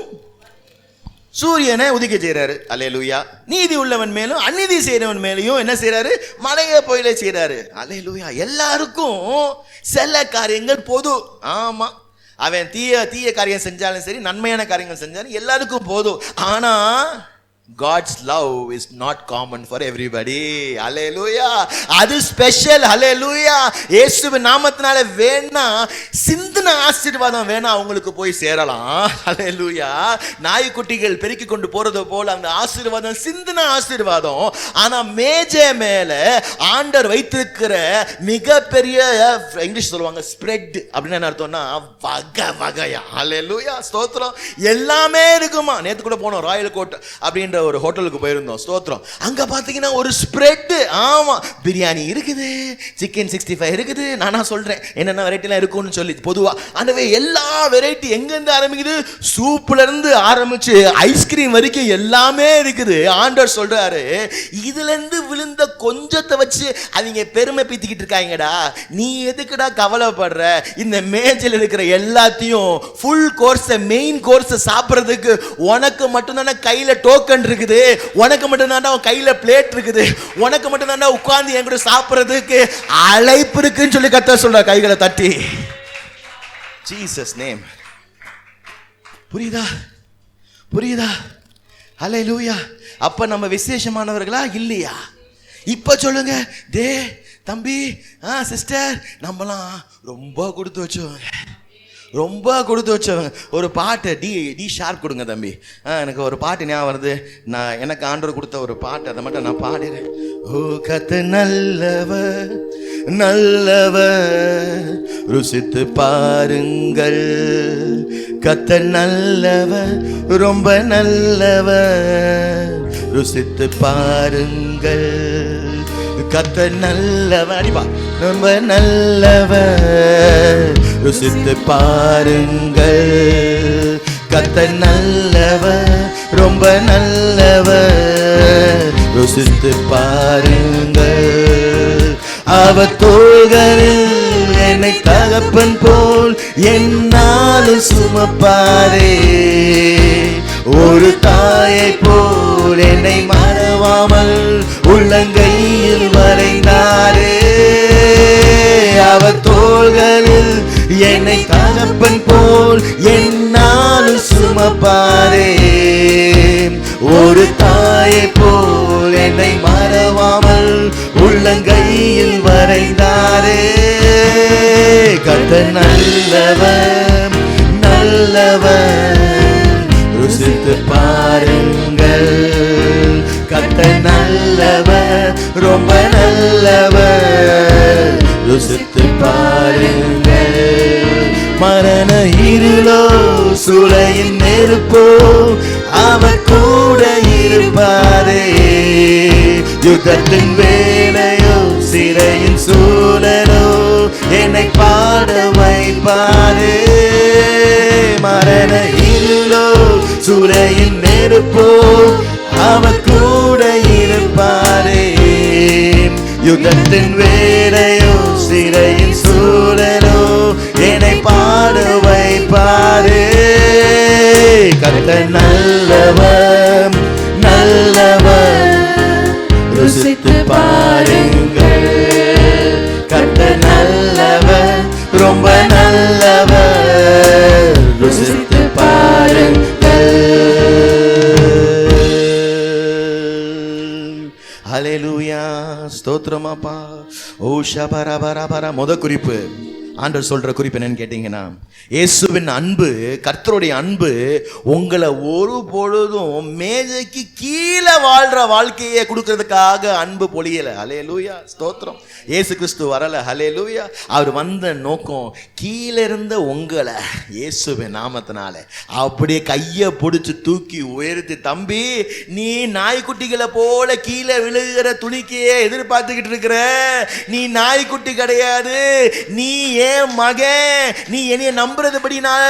சூரியனை உதிக்க செய்யறாரு. அல்லேலூயா. நீதி உள்ளவன் மேலும் அநீதி செய்யறவன் மேலையும் என்ன செய்யறாரு? மழையை பொழிய செய்யறாரு. அல்லேலூயா. எல்லாருக்கும் சில காரியங்கள் பொது. ஆமா. அவன் தீய காரியம் செஞ்சாலும் சரி, நன்மையான காரியங்கள் செஞ்சாலும் எல்லாருக்கும் போதும். ஆனா God's love is not common for everybody. Hallelujah. அது ஸ்பெஷல். Hallelujah. இயேசுவின் நாமத்தினால வேணா சிந்தின ஆசீர்வாதம் வேணா அவங்களுக்கு போய் சேரலாம். Hallelujah. நாய்க்குட்டிகள் பெருக்கி கொண்டு போறது போல அந்த ஆசீர்வாதம் சிந்தின ஆசீர்வாதம். ஆனா மேஜை மேல ஆண்டவர் வைத்திருக்கிற மிகப்பெரிய, இங்கிலீஷ் சொல்லுவாங்க ஸ்ப்ரெட் அப்படின்னு என்ன அர்த்தம்னா வகை வகையா. Hallelujah. ஸ்தோத்திரம். எல்லாமே இருக்குமா. நேத்து கூட போனோம் ராயல் கோட் அப்படின்ற என்ற ஒரு ஹோட்டலுக்கு போயிருந்தோம். ஸ்தோத்திரம். அங்க பாத்தீங்கன்னா ஒரு ஸ்ப்ரெட், ஆமா, பிரியாணி இருக்குது, சிக்கன் 65 இருக்குது. நானா சொல்றேன் என்னென்ன வெரைட்டிலாம் இருக்கும்னு சொல்லி. பொதுவா அந்த எல்லா வெரைட்டி எங்கிருந்து ஆரம்பிக்குது, சூப்ல இருந்து ஆரம்பிச்சு ஐஸ்கிரீம் வரைக்கும் எல்லாமே இருக்குது. ஆண்டவர் சொல்றாரு, இதுல இருந்து விழுந்த கொஞ்சத்தை வச்சு அவங்க பெருமை பீத்திக்கிட்டு இருக்காங்கடா, நீ எதுக்குடா கவலைப்படுற? இந்த மேஜில் இருக்கிற எல்லாத்தையும் ஃபுல் கோர்ஸ், மெயின் கோர்ஸ் சாப்பிட்றதுக்கு உனக்கு மட்டும்தானே கையில டோக்கன் இருக்குது, உனக்கு மட்டும்தானே கையில பிளேட் இருக்குது, உனக்கு மட்டும்தானே உட்கார்ந்து என் கூட சாப்பிட்றதுக்கு அழைப்பு இருக்குன்னு சொல்லி கர்த்தர் சொல்ற. கைகளை தட்டி ஜீசஸ் நேம். புரியுதா? புரியுதா? ஹல்லேலூயா. அப்ப நம்ம விசேஷமானவர்களா இல்லையா? இப்ப சொல்லுங்க, டே தம்பி, சிஸ்டர், நம்மலாம் ரொம்ப கொடுத்து வச்சவங்க, ரொம்ப கொடுத்து வச்சவங்க. ஒரு பாட்டு டி ஷார்ப் கொடுங்க தம்பி. எனக்கு ஒரு பாட்டு ஞாபகம் வருது. நான் எனக்கு ஆண்டவர் கொடுத்த ஒரு பாட்டு, அதை மட்டும் நான் பாடிறேன். ஓ கர்த்தர் நல்லவர் நல்லவர், ருசித்து பாருங்கள். கர்த்தர் நல்லவர், ரொம்ப நல்லவர், ருசித்து பாருங்கள். கர்த்தர் நல்லவர், அடிப்பா, ரொம்ப நல்லவர், ருசித்து பாருங்கள். கர்த்தர் நல்லவர், ரொம்ப நல்லவர், ருசித்து பாருங்கள். அவர் தோள்களில் என்னை தகப்பன் போல் என்னாலும் சுமப்பாரே, ஒரு தாயை போல் என்னை மறவாமல் உள்ளங்கையில் வரைந்தாரே. அவர் தோள்களில் என்னை தகப்பன் போல் என்னாலும் சுமப்பாரே, ஒரு தாயை போல் என்னை மறவாமல் உள்ளங்கையில் வரைந்தாரே. கர்த்தர் நல்லவர் நல்லவர், ருசித்து பாருங்கள். கர்த்தர் நல்லவர், ரொம்ப நல்லவர், ருசித்து பாருங்கள். மரண இருளோ சூளையின் நெருப்போ அவர் கூட இருப்பாரே, யுத்தத்தின் வேலையோ சிறையின் சூழலோ என்னை பாட வைப்பாரே. மரண இருளோ சூளையின் நெருப்போ அவர் கூட இருப்பாரே, யுத்தத்தின் வேலையோ சிறையின் சூழலோ என்னை பாட வைப்பாரே. கர்த்தர் நல்லவர் நல்லவர், ருசித்து பாருங்கள். கர்த்தர் நல்லவர், ரொம்ப நல்லவர், ருசித்து பாருங்கள். ஹல்லேலூயா, ஸ்தோத்திரமாப்பா. ஓ ஷபரபரபர. முத குறிப்பு, ஆண்டவர் சொல்ற குறிப்பு என்னன்னு கேட்டீங்கன்னா, இயேசுவின் அன்பு, கர்த்தருடைய அன்பு உங்களை ஒரு பொழுதும் மேஜைக்கு கீழே வாழ்ற வாழ்க்கையை கொடுக்கறதுக்காக அன்பு பொழியல. ஹல்லேலூயா, ஸ்தோத்திரம். இயேசு கிறிஸ்து வரல. ஹல்லேலூயா. அவர் வந்த நோக்கம் கீழே இருந்த உங்களை இயேசுவின் நாமத்தினால அப்படியே கையை பிடிச்சி தூக்கி உயர்த்தி, தம்பி நீ நாய்க்குட்டிகளை போல கீழே விழுகிற துணிக்கையே எதிர்பார்த்துக்கிட்டு இருக்கிற, நீ நாய்க்குட்டி கிடையாது, நீ ஏன் மகன், நீ என்னைய நம்புறதுபடினால,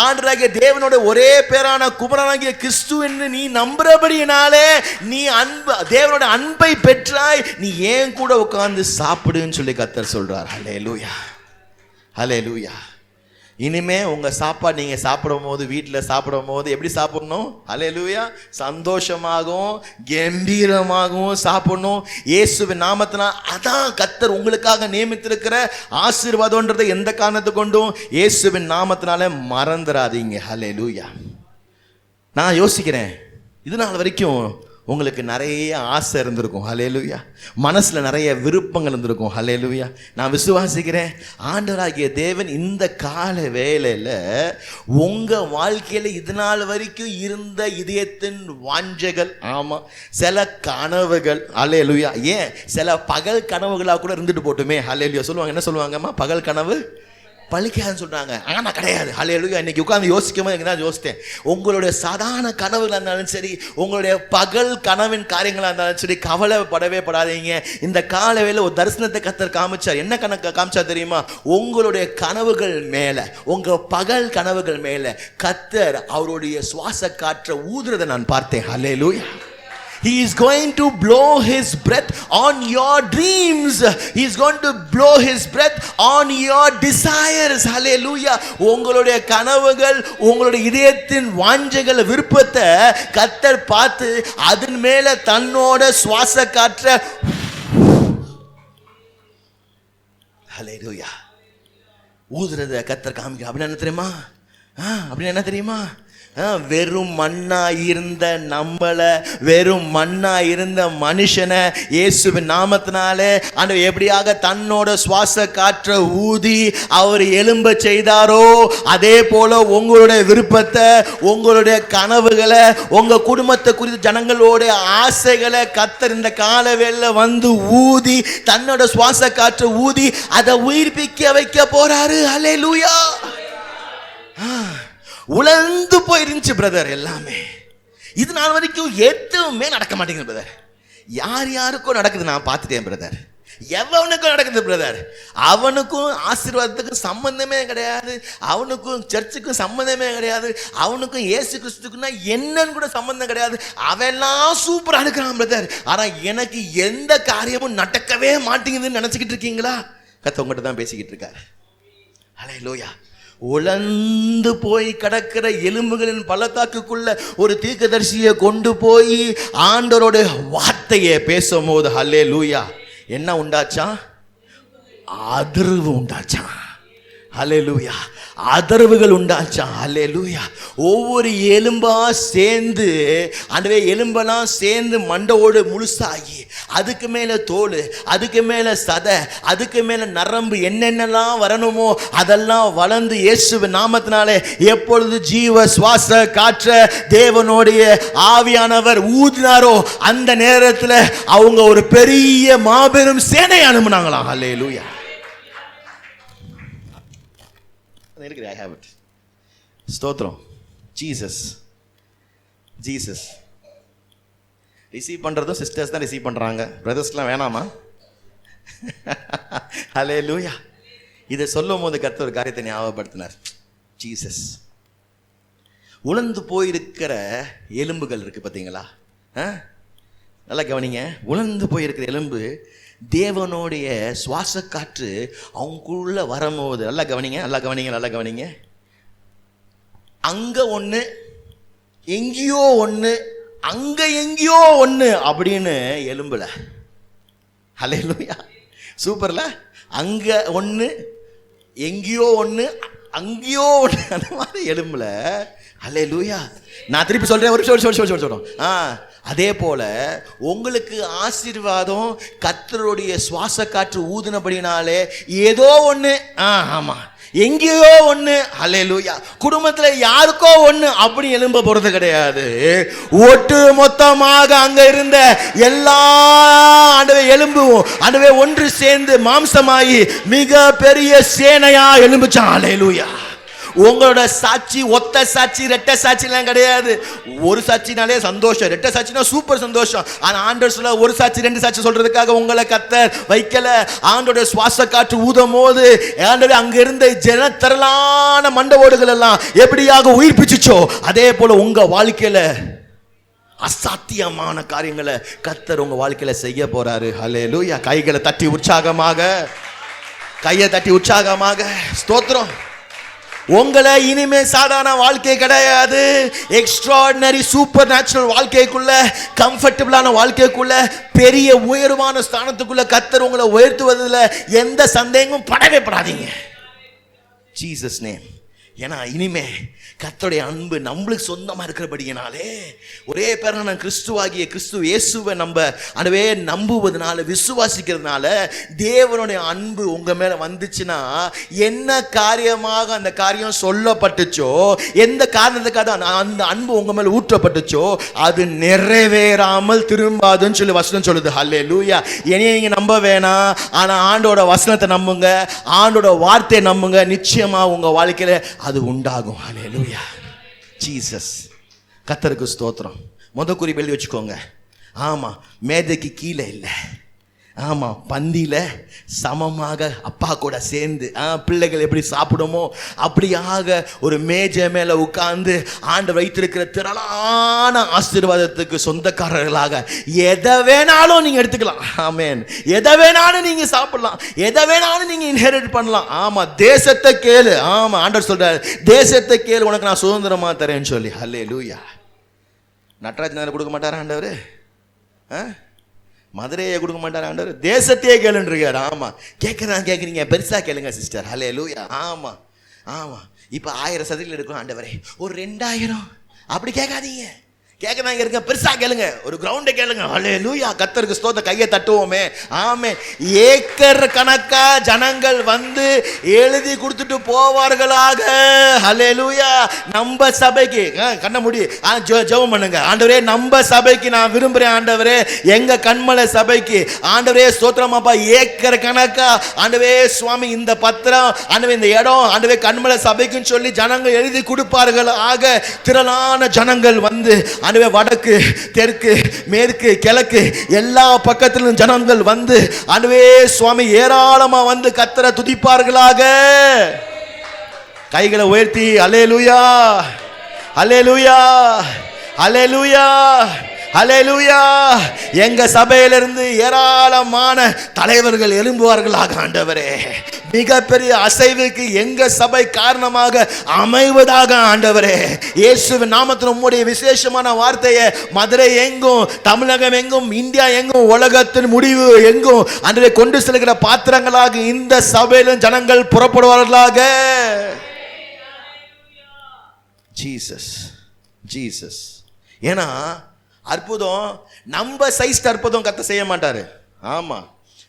ஆண்டவராகிய தேவனோட ஒரே பேரான குமாரனாகிய கிறிஸ்து என்று நீ நம்புறபடினாலே நீ அன்பு, தேவனோட அன்பை பெற்றாய், நீ ஏன் கூட உட்கார்ந்து சாப்பிடுன்னு சொல்லி கர்த்தர் சொல்றார். ஹல்லேலூயா, ஹல்லேலூயா. இனிமே உங்க சாப்பாடு நீங்க சாப்பிடும் போது, வீட்டில் சாப்பிடும் போது எப்படி சாப்பிடணும்? ஹல்லேலூயா, சந்தோஷமாகவும் கம்பீரமாகவும் சாப்பிடணும் இயேசுவின் நாமத்தினால். அதான் கர்த்தர் உங்களுக்காக நியமித்திருக்கிற ஆசீர்வாதம்ன்றதை எந்த காரணத்தை கொண்டும் இயேசுவின் நாமத்தினால மறந்துடாதீங்க. ஹல்லேலூயா. நான் யோசிக்கிறேன், இது நாள் வரைக்கும் உங்களுக்கு நிறைய ஆசை இருந்திருக்கும். ஹல்லேலூயா. மனசுல நிறைய விருப்பங்கள் இருந்திருக்கும். ஹல்லேலூயா. நான் விசுவாசிக்கிறேன், ஆண்டவராகிய தேவன் இந்த கால வேளையில உங்க வாழ்க்கையில இது நாள் வரைக்கும் இருந்த இதயத்தின் வாஞ்சைகள், ஆமா, சில கனவுகள், ஹல்லேலூயா, ஏன் சில பகல் கனவுகளா கூட இருந்துட்டு போட்டுமே. ஹல்லேலூயா. சொல்லுவாங்க, என்ன சொல்லுவாங்கம்மா? பகல் கனவு பலிக்காதுன்னு சொல்றாங்க. ஆனா கிடையாது. ஹல்லேலூயா. இன்னைக்கு உட்கார்ந்து யோசிக்கும் போது நான் யோசித்தேன், உங்களுடைய சாதாரண கனவுகளா இருந்தாலும் சரி, உங்களுடைய பகல் கனவின் காரியங்களா இருந்தாலும் சரி, கவலைப்படவே படாதீங்க. இந்த காலையில ஒரு தரிசனத்தை கர்த்தர் காமிச்சார். என்ன கணக்கு காமிச்சார் தெரியுமா? உங்களுடைய கனவுகள் மேல, உங்க பகல் கனவுகள் மேல கர்த்தர் அவருடைய சுவாச காற்றை ஊதுறதை நான் பார்த்தேன். ஹல்லேலூயா. He is going to blow his breath on your dreams. He is going to blow his breath on your desires. Hallelujah. உங்களுடைய கனவுகள், உங்களுடைய இதயத்தின் வாஞ்சைகள், விருப்பத்தை கர்த்தர் பார்த்து அதன் மேல தன்னோட சுவாச காற்ற ஹல்லேலூயா ஊதுறத கர்த்தர் காமிக்க. அப்படின்னு என்ன தெரியுமா? அப்படின்னு என்ன தெரியுமா? வெறும் மண்ணா இருந்த நம்மள, வெறும் மண்ணா இருந்த மனுஷனை இயேசுவின் நாமத்தினாலே ஆண்டவர் எப்படியாக தன்னோட சுவாச காற்றை ஊதி அவர் எழும்ப செய்தாரோ, அதே போல உங்களுடைய விருப்பத்தை, உங்களுடைய கனவுகளை, உங்க குடும்பத்தை குறித்து ஜனங்களோட ஆசைகளை கர்த்தர் இந்த காலவேளை வந்து ஊதி தன்னோட சுவாச காற்றை ஊதி அதை உயிர்ப்பிக்க வைக்க போறாரு. ஹல்லேலூயா. உலர்ந்து போயிருந்துச்சு பிரதர் எல்லாமே. இது நாள் வரைக்கும் எதுவுமே நடக்க மாட்டேங்குது பிரதர். யார் யாருக்கும் நடக்குது நான் பார்த்துட்டேன் பிரதர். எவனுக்கும் நடக்குது பிரதர். அவனுக்கும் ஆசீர்வாதத்துக்கும் சம்பந்தமே கிடையாது, அவனுக்கும் சர்ச்சுக்கும் சம்பந்தமே கிடையாது, அவனுக்கும் இயேசு கிறிஸ்துக்குன்னா என்னன்னு கூட சம்பந்தம் கிடையாது. அவெல்லாம் சூப்பரா இருக்கிறான் பிரதர். ஆனா எனக்கு எந்த காரியமும் நடக்கவே மாட்டேங்குதுன்னு நினைச்சுக்கிட்டு இருக்கீங்களா? கர்த்தர் உங்ககிட்ட தான் பேசிக்கிட்டு இருக்காரு. ஹல்லேலூயா. உலர்ந்து போய் கிடக்கிற எலும்புகளின் பள்ளத்தாக்குக்குள்ள ஒரு தீர்க்கதரிசியை கொண்டு போய் ஆண்டவரோட வார்த்தையை பேசும்போது ஹல்லேலூயா என்ன உண்டாச்சா? அதிர்வு உண்டாச்சா? ஹல்லேலூயா. அதர்வுகள் உண்டாச்சா? ஹல்லேலூயா. ஒவ்வொரு எலும்பா சேர்ந்து ஆண்டவே எலும்பெல்லாம் சேர்ந்து மண்டையோடு முழுசாகி அதுக்கு மேல தோல், அதுக்கு மேல சதை, அதுக்கு மேல நரம்பு, என்னென்னலாம் வரணுமோ அதெல்லாம் வளர்ந்து இயேசுவின் நாமத்தினாலே எப்பொழுது ஜீவ சுவாச காற்ற தேவனுடைய ஆவியானவர் ஊதினாரோ அந்த நேரத்தில் அவங்க ஒரு பெரிய மாபெரும் சேனை அனுப்புனாங்களாம். ஹல்லேலூயா. I have it. ஸ்தோத்திரம். ஜீசஸ் ஜீசஸ் ரிசீவ் பண்றதும் சிஸ்டர்ஸ் தான் ரிசீவ் பண்றாங்க, பிரதர்ஸ்லாம் வேணாமா? ஹல்லேலூயா. இதை சொல்லும் போது கர்த்தர் ஒரு காரியத்தை ஞாபகப்படுத்தினார். ஜீசஸ் உலர்ந்து போயிருக்கிற எலும்புகள் இருக்கு பார்த்தீங்களா? நல்லா கவனிங்க. உலர்ந்து போயிருக்கிற எலும்பு தேவனுடைய சுவாச காற்று அவங்களுக்குள்ள வரும்போது, நல்லா கவனிங்க, நல்லா கவனிங்க, நல்லா கவனிங்க. அங்க ஒண்ணு, எங்கேயோ ஒண்ணு, அங்க எங்கேயோ ஒண்ணு அப்படின்னு எலும்புல. ஹல்லேலூயா. சூப்பர்ல. அங்க ஒண்ணு, எங்கேயோ ஒண்ணு, அங்கேயோ ஒண்ணு, அந்த மாதிரி எலும்புல. ஹல்லேலூயா. நான் திருப்பி சொல்றேன், ஒரு சொல்றோம். அதே போல உங்களுக்கு ஆசீர்வாதம் கர்த்தருடைய சுவாச காற்று ஊதினபடினாலே ஏதோ ஒண்ணு, ஆமா எங்கேயோ ஒண்ணு. ஹல்லேலூயா. குடும்பத்துல யாருக்கோ ஒண்ணு அப்படி எழும்ப போறது கிடையாது. ஒட்டு மொத்தமாக அங்க இருந்த எல்லா ஆண்டவே எலும்பும் ஆண்டவே ஒன்று சேர்ந்து மாம்சமாயி மிக பெரிய சேனையா எழும்புச்சான். ஹல்லேலூயா. உங்களோட சாட்சி ஒத்த சாட்சி, ரெட்டை சாட்சிலாம் கிடையாது. ஒரு சாட்சினாலே சந்தோஷம், ரெட்டை சாட்சினா சூப்பர் சந்தோஷம். ஆனா ஆண்டவர் சொல்ல ஒரு சாட்சி ரெண்டு சாட்சி சொல்றதுக்காக உங்களை கர்த்தர் வைக்கல. ஆண்டோட சுவாச காற்று ஊதும் போது ஆண்டவர் அங்க இருந்த ஜனத்திரளான மண்டவோடுகள் எல்லாம் எப்படியாக உயிர்ப்பிச்சுச்சோ அதே போல உங்க வாழ்க்கையில அசாத்தியமான காரியங்களை கர்த்தர் உங்க வாழ்க்கையில செய்ய போறாரு. ஹல்லேலூயா. கைகளை தட்டி உற்சாகமாக, கையை தட்டி உற்சாகமாக ஸ்தோத்திரம். உங்களை இனிமே சாதாரண வாழ்க்கை கிடையாது, எக்ஸ்ட்ராடினரி சூப்பர் நேச்சுரல் வாழ்க்கைக்குள்ள, கம்ஃபர்டபுளான வாழ்க்கைக்குள்ள, பெரிய உயர்வான ஸ்தானத்துக்குள்ள கர்த்தர் உங்களை உயர்த்துவதில் எந்த சந்தேகமும் படவே படாதீங்க. Jesus name. ஏன்னா இனிமே கர்த்தருடைய அன்பு நம்மளுக்கு சொந்தமா இருக்கிறபடியினாலே ஒரே பேரான கிறிஸ்துவாகிய கிறிஸ்து இயேசுவை நம்ம அதுவே நம்புவதனால விசுவாசிக்கிறதுனால தேவனுடைய அன்பு உங்க மேல வந்துச்சுன்னா என்ன காரியமாக அந்த காரியம் சொல்லப்பட்டுச்சோ, எந்த காரணத்துக்காக அந்த அன்பு உங்க மேல ஊற்றப்பட்டுச்சோ அது நிறைவேறாமல் திரும்பாதுன்னு சொல்லி வசனம் சொல்லுது. ஹல்லேலூயா. என்னைய நீங்க நம்ப வேணாம், ஆனா ஆண்டோட வசனத்தை நம்புங்க, ஆண்டோட வார்த்தையை நம்புங்க, நிச்சயமா உங்க வாழ்க்கையில அது உண்டாகும். ஹல்லேலூயா. ஜீசஸ். கர்த்தருக்கு ஸ்தோத்திரம். குறிப்பு எழுதி வச்சுக்கோங்க. ஆமா, மேதைக்கு கீழே இல்லை. ஆமா, பந்தியில சமமாக அப்பா கூட சேர்ந்து பிள்ளைகள் எப்படி சாப்பிடுமோ அப்படியாக ஒரு மேஜை மேல உட்கார்ந்து ஆண்டவர் வைத்திருக்கிற திரளான ஆசீர்வாதத்துக்கு சொந்தக்காரர்களாக எதை வேணாலும் நீங்க எடுத்துக்கலாம். ஆமென். எதை வேணாலும் நீங்க சாப்பிடலாம், எதை வேணாலும் நீங்க இன்ஹெரிட் பண்ணலாம். ஆமா, தேசத்தை கேளு. ஆமா, ஆண்டவர் சொல்றாரு, தேசத்தை கேளு, உனக்கு நான் சுதந்திரமா தரேன்னு சொல்லி. ஹல்லேலூயா. நடராஜன் கொடுக்க மாட்டாரா ஆண்டவர்? மதுரையை கொடுக்க மாட்டார் ஆண்டவர், தேசத்தையே கேளுன்றிருக்கார். ஆமா, கேட்குறீங்க, பெருசா கேளுங்க சிஸ்டர். ஹல்லேலூயா. ஆமா ஆமா. இப்போ 1000 சதவீதம் எடுக்கும் ஆண்டவரே, ஒரு 2000 அப்படி கேட்காதீங்க. கேட்கறாங்க இருக்க, பெருசா கேளுங்க, ஒரு கிரவுண்டை கேளுங்க. ஹல்லேலூயா. கர்த்தருக்கு ஸ்தோத்திர. கையை தட்டுவோமே. ஆமே. ஏக்கர் கணக்கா ஜனங்கள் வந்து எழுதி கொடுத்துட்டு போவார்களாக. ஹல்லேலூயா. நம்ம சபைக்கு கண்ண முடி ஜெபம் பண்ணுங்க. ஆண்டவரே, நம்ம சபைக்கு நான் விரும்புறேன் ஆண்டவரே, எங்க கண்மலை சபைக்கு ஆண்டவரே ஸ்தோத்திரமாப்பா. ஏக்கர் கணக்கா ஆண்டவே சுவாமி இந்த பத்திரம் ஆண்டவே இந்த இடம் ஆண்டவே கண்மலை சபைக்குன்னு சொல்லி ஜனங்கள் எழுதி கொடுப்பார்கள் ஆக. திரளான ஜனங்கள் வந்து ஆண்டவே வடக்கு தெற்கு மேற்கு கிழக்கு எல்லா பக்கத்திலும் ஜனங்கள் வந்து ஆண்டவே சுவாமி ஏராளமா வந்து கர்த்தரை துதிப்பார்களாக. கைகளை உயர்த்தி அல்லேலூயா அல்லேலூயா அல்லேலூயா அல்லேலூயா. எங்க சபையிலிருந்து ஏராளமான தலைவர்கள் எழும்புவார்களாக ஆண்டவரே. மிகப்பெரிய அசைவுக்கு எங்க சபை காரணமாக அமைவதாக ஆண்டவரே. இயேசுவின் நாமத்தில் உம்முடைய விசேஷமான வார்த்தையை மதுரை எங்கும், தமிழகம் எங்கும், இந்தியா எங்கும், உலகத்தின் முடிவு எங்கும் அன்றைய கொண்டு செல்கிற பாத்திரங்களாக இந்த சபையிலும் ஜனங்கள் புறப்படுவார்களாக. Jesus Jesus. ஏன்னா அற்புதம் நம்ம சைஸ் அற்புதம் கர்த்தர் செய்ய மாட்டாரு. ஆமா,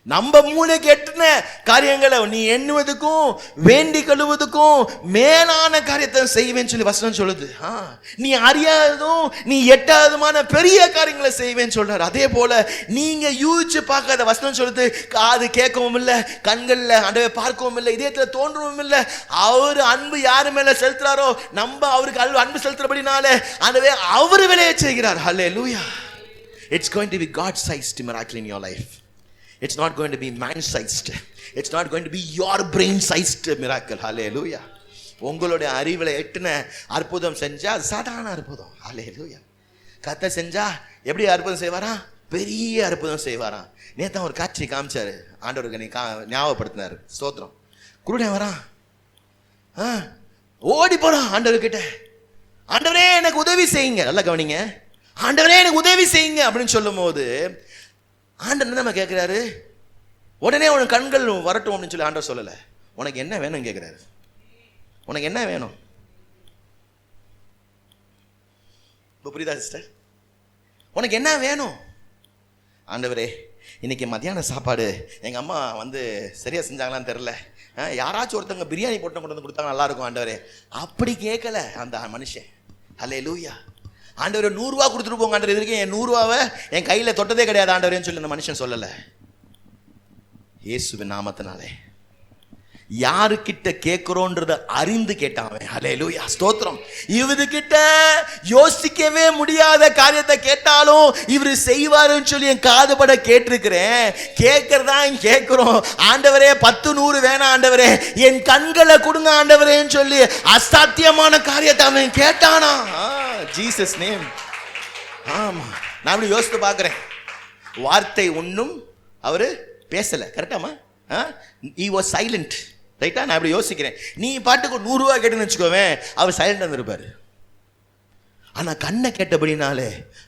நம்ம மூளைக்கு எட்டுன காரியங்களை நீ எண்ணுவதுக்கும் வேண்டி கழுவதுக்கும் மேலான காரியத்தை செய்வேன்னு சொல்லி வசனம் சொல்லுது. நீ அறியாததும் நீ எட்டாததுமான பெரிய காரியங்களை செய்வேன்னு சொல்றாரு. அதே போல நீங்க யூகிச்சு பார்க்காத வசனம் சொல்லுது, காது கேட்கவும் இல்லை, கண்கள்ல ஆண்டவரை பார்க்கவும் இல்லை, இதயத்துல தோன்றவும் இல்லை. அவர் அன்பு யாரு மேல செலுத்துறாரோ நம்ம அவருக்கு அன்பு செலுத்துறபடினாலே ஆண்டவரே அவர் விளைய செய்கிறார். ஹல்லேலூயா. It's going to be God-sized miracle in your life. It's not going to be man-sized. It's not going to be your brain-sized miracle. Hallelujah. உங்களுடைய அறிவில் எட்டுன அற்புதம் செஞ்சா சாதாரண அற்புதம். ஹல்லேலூயா. கர்த்தர் செஞ்சா எப்படி அற்புதம் செய்வாரா? பெரிய அற்புதம் செய்வாரா. நேத்தான் ஒரு காட்சி காமிச்சாரு ஆண்டவருக்கு, நீ ஞாபகப்படுத்தினாரு. ஸ்தோத்திரம். குருடே வரான், ஓடி போறான் ஆண்டவர்கிட்ட. ஆண்டவரே எனக்கு உதவி செய்யுங்க. நல்லா கவனிங்க. ஆண்டவரே எனக்கு உதவி செய்யுங்க அப்படின்னு சொல்லும் போது ஆண்டவர் நம்ம கேட்கிறாரு, உடனே உனக்கு கண்கள் வரட்டும் அப்படின்னு சொல்லி ஆண்டவர் சொல்லல. உனக்கு என்ன வேணும் கேட்கிறாரு. உனக்கு என்ன வேணும்? புரியுதா சிஸ்டர்? உனக்கு என்ன வேணும்? ஆண்டவரே, இன்னைக்கு மத்தியான சாப்பாடு எங்க அம்மா வந்து சரியா செஞ்சாங்களான்னு தெரியல, யாராச்சும் ஒருத்தவங்க பிரியாணி போட்டு கொண்டு வந்து கொடுத்தாங்க நல்லா இருக்கும் ஆண்டவரே. அப்படி கேட்கல அந்த மனுஷன். ஹல்லேலூயா. ஆண்டவரே 100 ரூபா கொடுத்துட்டு போங்க ஆண்டவர், எதிர்க்க என் 100 ரூபாவை என் கையில தொட்டதே கிடையாது ஆண்டவரேன்னு சொல்லி அந்த மனுஷன் சொல்லல. இயேசுவின் நாமத்தினாலே யாருக்கிட்ட கேட்கிறோன்றத அறிந்து கேட்டான். ஹல்லேலூயா. ஸ்தோத்திரம். இவருக்கிட்ட யோசிக்கவே முடியாத காரியத்தை கேட்டாலும் இவரு செய்வாருன்னு சொல்லி என் காதுபட கேட்டிருக்கிறேன். கேட்கறதா கேட்கிறோம். ஆண்டவரே 10 100 வேணாம் ஆண்டவரே, என் கண்களை கொடுங்க ஆண்டவரேன்னு சொல்லி அசாத்தியமான காரியத்தை அவன் கேட்டானா. Jesus name. ஆமா, நான் அப்படி யோசித்து பார்க்கிறேன். வார்த்தை ஒன்றும் அவரு பேசல. கரெக்டாமா? he was silent. ரைட்டா? நான் அப்படி யோசிக்கிறேன். நீ பாட்டுக்கு 100 ரூபா கேட்டுன்னு வச்சுக்கோவேன், அவர் சைலண்டா இருப்பாரு. ஆனா கண்ணை கேட்டபடினாலே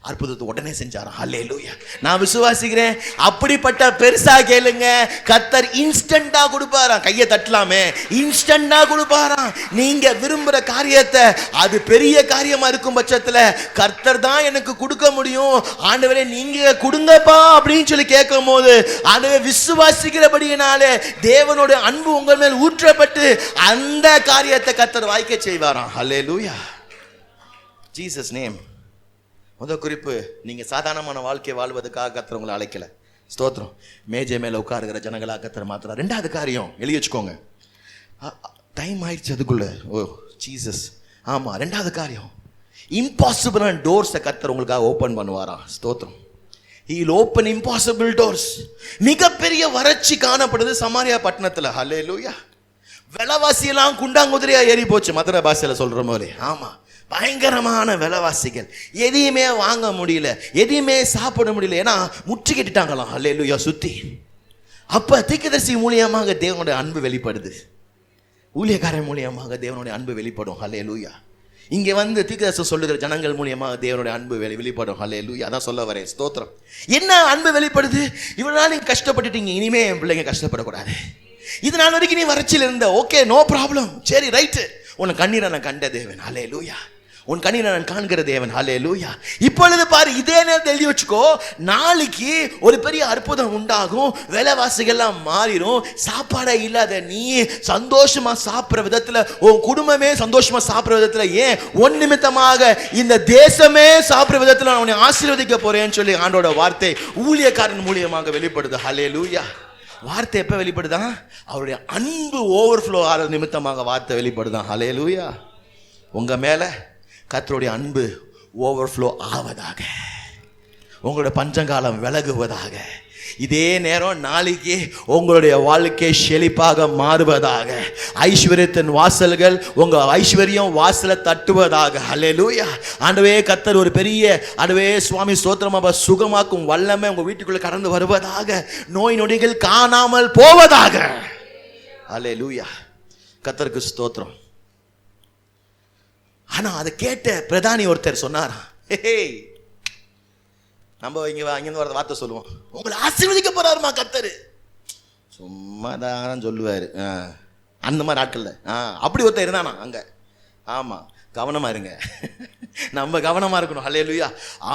அற்புதத்தை உடனே செஞ்சாராம். ஹல்லேலூயா. நான் விசுவாசிக்கிறேன். அப்படிப்பட்ட பெருசா கேளுங்க, கர்த்தர் இன்ஸ்டன்டா கொடுப்பாராம். கையை தட்டலாமே, இன்ஸ்டன்டா கொடுப்பாராம். நீங்க விரும்புற காரியத்தை, அது பெரிய காரியமா இருக்கும் பட்சத்துல கர்த்தர் தான் எனக்கு கொடுக்க முடியும், ஆண்டவரே நீங்க கொடுங்கப்பா அப்படின்னு சொல்லி கேட்கும் போது, ஆண்டவரே விசுவாசிக்கிறபடியினாலே தேவனுடைய அன்பு உங்கள் மேல் ஊற்றப்பட்டு அந்த காரியத்தை கர்த்தர் வாய்க்க செய்வாராம். ஹல்லேலூயா. Jesus name. முதல் குறிப்பு, நீங்க சாதாரணமான வாழ்க்கை வாழ்வதற்காக கர்த்தர் உங்களை அழைக்கல. ஸ்தோத்திரம். மேஜை மேல உட்காருகிற ஜனங்களாக கர்த்தர் மாத்திரம். ரெண்டாவது காரியம் எழுதி வச்சுக்கோங்க, டைம் ஆயிடுச்சு அதுக்குள்ள. ஓ ஜீசஸ். ஆமா, ரெண்டாவது காரியம், இம்பாசிபிளான டோர்ஸை கர்த்தர் உங்களுக்காக ஓபன் பண்ணுவாராம். ஸ்தோத்திரம். He will open impossible doors. மிகப்பெரிய வறட்சி காணப்படுது சமாரியா பட்டணத்துல. ஹல்லேலூயா. விலைவாசியெல்லாம் குண்டாங்குதிரையா ஏறி போச்சு, மதுரை பாஷையில சொல்ற மாதிரி. ஆமா, பயங்கரமான விலைவாசிகள், எதையுமே வாங்க முடியல, எதையுமே சாப்பிட முடியல, ஏன்னா முற்றுகிட்டாங்களாம். ஹல்லேலூயா. சுத்தி. அப்ப தீர்க்கதரிசி மூலியமாக தேவனுடைய அன்பு வெளிப்படுது, ஊழியக்காரன் மூலியமாக தேவனுடைய அன்பு வெளிப்படும். ஹல்லேலூயா. இங்க வந்து தீர்க்கதரிசி சொல்லுகிற ஜனங்கள் மூலியமாக தேவனுடைய அன்பு வெளிப்படும். ஹல்லேலூயா. அதான் சொல்ல வரேன். ஸ்தோத்திரம். என்ன அன்பு வெளிப்படுது? இவ்வளவு நாள் நீங்க கஷ்டப்பட்டுட்டீங்க, இனிமே என் பிள்ளைங்க கஷ்டப்படக்கூடாது. இது நாள் வரைக்கும் நீ வறட்சியில் இருந்த, ஓகே நோ ப்ராப்ளம், சரி ரைட்டு, உன் கண்ணீரை நான் கண்ட தேவன். ஹல்லேலூயா. உன் கண்ணீரை நான் காண்கிற தேவன். ஹல்லேலூயா. இப்பொழுது பாரு, இதே நேரத்தில் எழுதி வச்சுக்கோ, நாளைக்கு ஒரு பெரிய அற்புதம் உண்டாகும், விலைவாசிகள்லாம் மாறிடும், சாப்பாடே இல்லாத நீ சந்தோஷமா சாப்பிட்ற விதத்துல, உன் குடும்பமே சந்தோஷமா சாப்பிட்ற விதத்துல, ஏன் உன் நிமித்தமாக இந்த தேசமே சாப்பிட்ற விதத்துல நான் உன்னை ஆசீர்வதிக்க போறேன்னு சொல்லி ஆண்டோட வார்த்தை ஊழியக்காரன் மூலியமாக வெளிப்படுது. ஹல்லேலூயா. வார்த்தை எப்ப வெளிப்படுதான்? அவருடைய அன்பு ஓவர்ஃப்ளோ ஆகிற நிமித்தமாக வார்த்தை வெளிப்படுதான். ஹல்லேலூயா. உங்க மேல கர்த்தருடைய அன்பு ஓவர்ஃப்ளோ ஆவதாக, உங்களுடைய பஞ்சங்காலம் விலகுவதாக, இதே நேரம் நாளைக்கு உங்களுடைய வாழ்க்கை செழிப்பாக மாறுவதாக, ஐஸ்வர்யத்தின் வாசல்கள் உங்க ஐஸ்வர்யம் வாசலை தட்டுவதாக. ஹல்லேலூயா. ஆண்டவே கர்த்தர் ஒரு பெரிய, ஆண்டவே சுவாமி ஸ்தோத்திரமா, சுகமாக்கும் வல்லமை உங்க வீட்டுக்குள்ள கடந்து வருவதாக, நோய் நொடிகள் காணாமல் போவதாக. ஹல்லேலூயா. கர்த்தருக்கு ஸ்தோத்திரம். ஆனா அதை கேட்ட பிரதானி ஒருத்தர் சொன்னார், நம்ம இங்கிருந்து வர வார்த்தை சொல்லுவோம், உங்களை ஆசீர்வதிக்க போறாருமா கர்த்தர். சும்மா தான் சொல்லுவாரு அந்த மாதிரி ஆட்கள்ல. அப்படி ஒருத்தர் இருந்தானா அங்க. ஆமா, கவனமா இருங்க. நம்ம கவனமா இருக்கணும். ஹல்லேலூயா.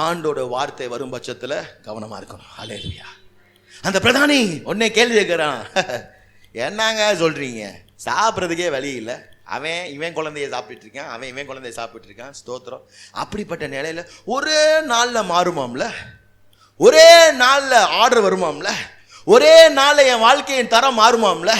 ஆண்டோட வார்த்தை வரும் பட்சத்துல கவனமா இருக்கணும். ஹல்லேலூயா. அந்த பிரதானி உடனே கேள்வி கேட்கிறான், என்னங்க சொல்றீங்க, சாப்பிட்றதுக்கே வழி இல்லை, அவன் இவன் குழந்தைய சாப்பிட்டு இருக்கான், அவன் இவன் குழந்தைய சாப்பிட்டு இருக்கான். ஸ்தோத்திரம். அப்படிப்பட்ட நிலையில ஒரே நாள்ல மாறுமாம்ல, ஒரே நாள்ல ஆர்டர் வருமாம்ல, ஒரே நாள்ல என் வாழ்க்கையின் தரம் மாறுமாம்ல,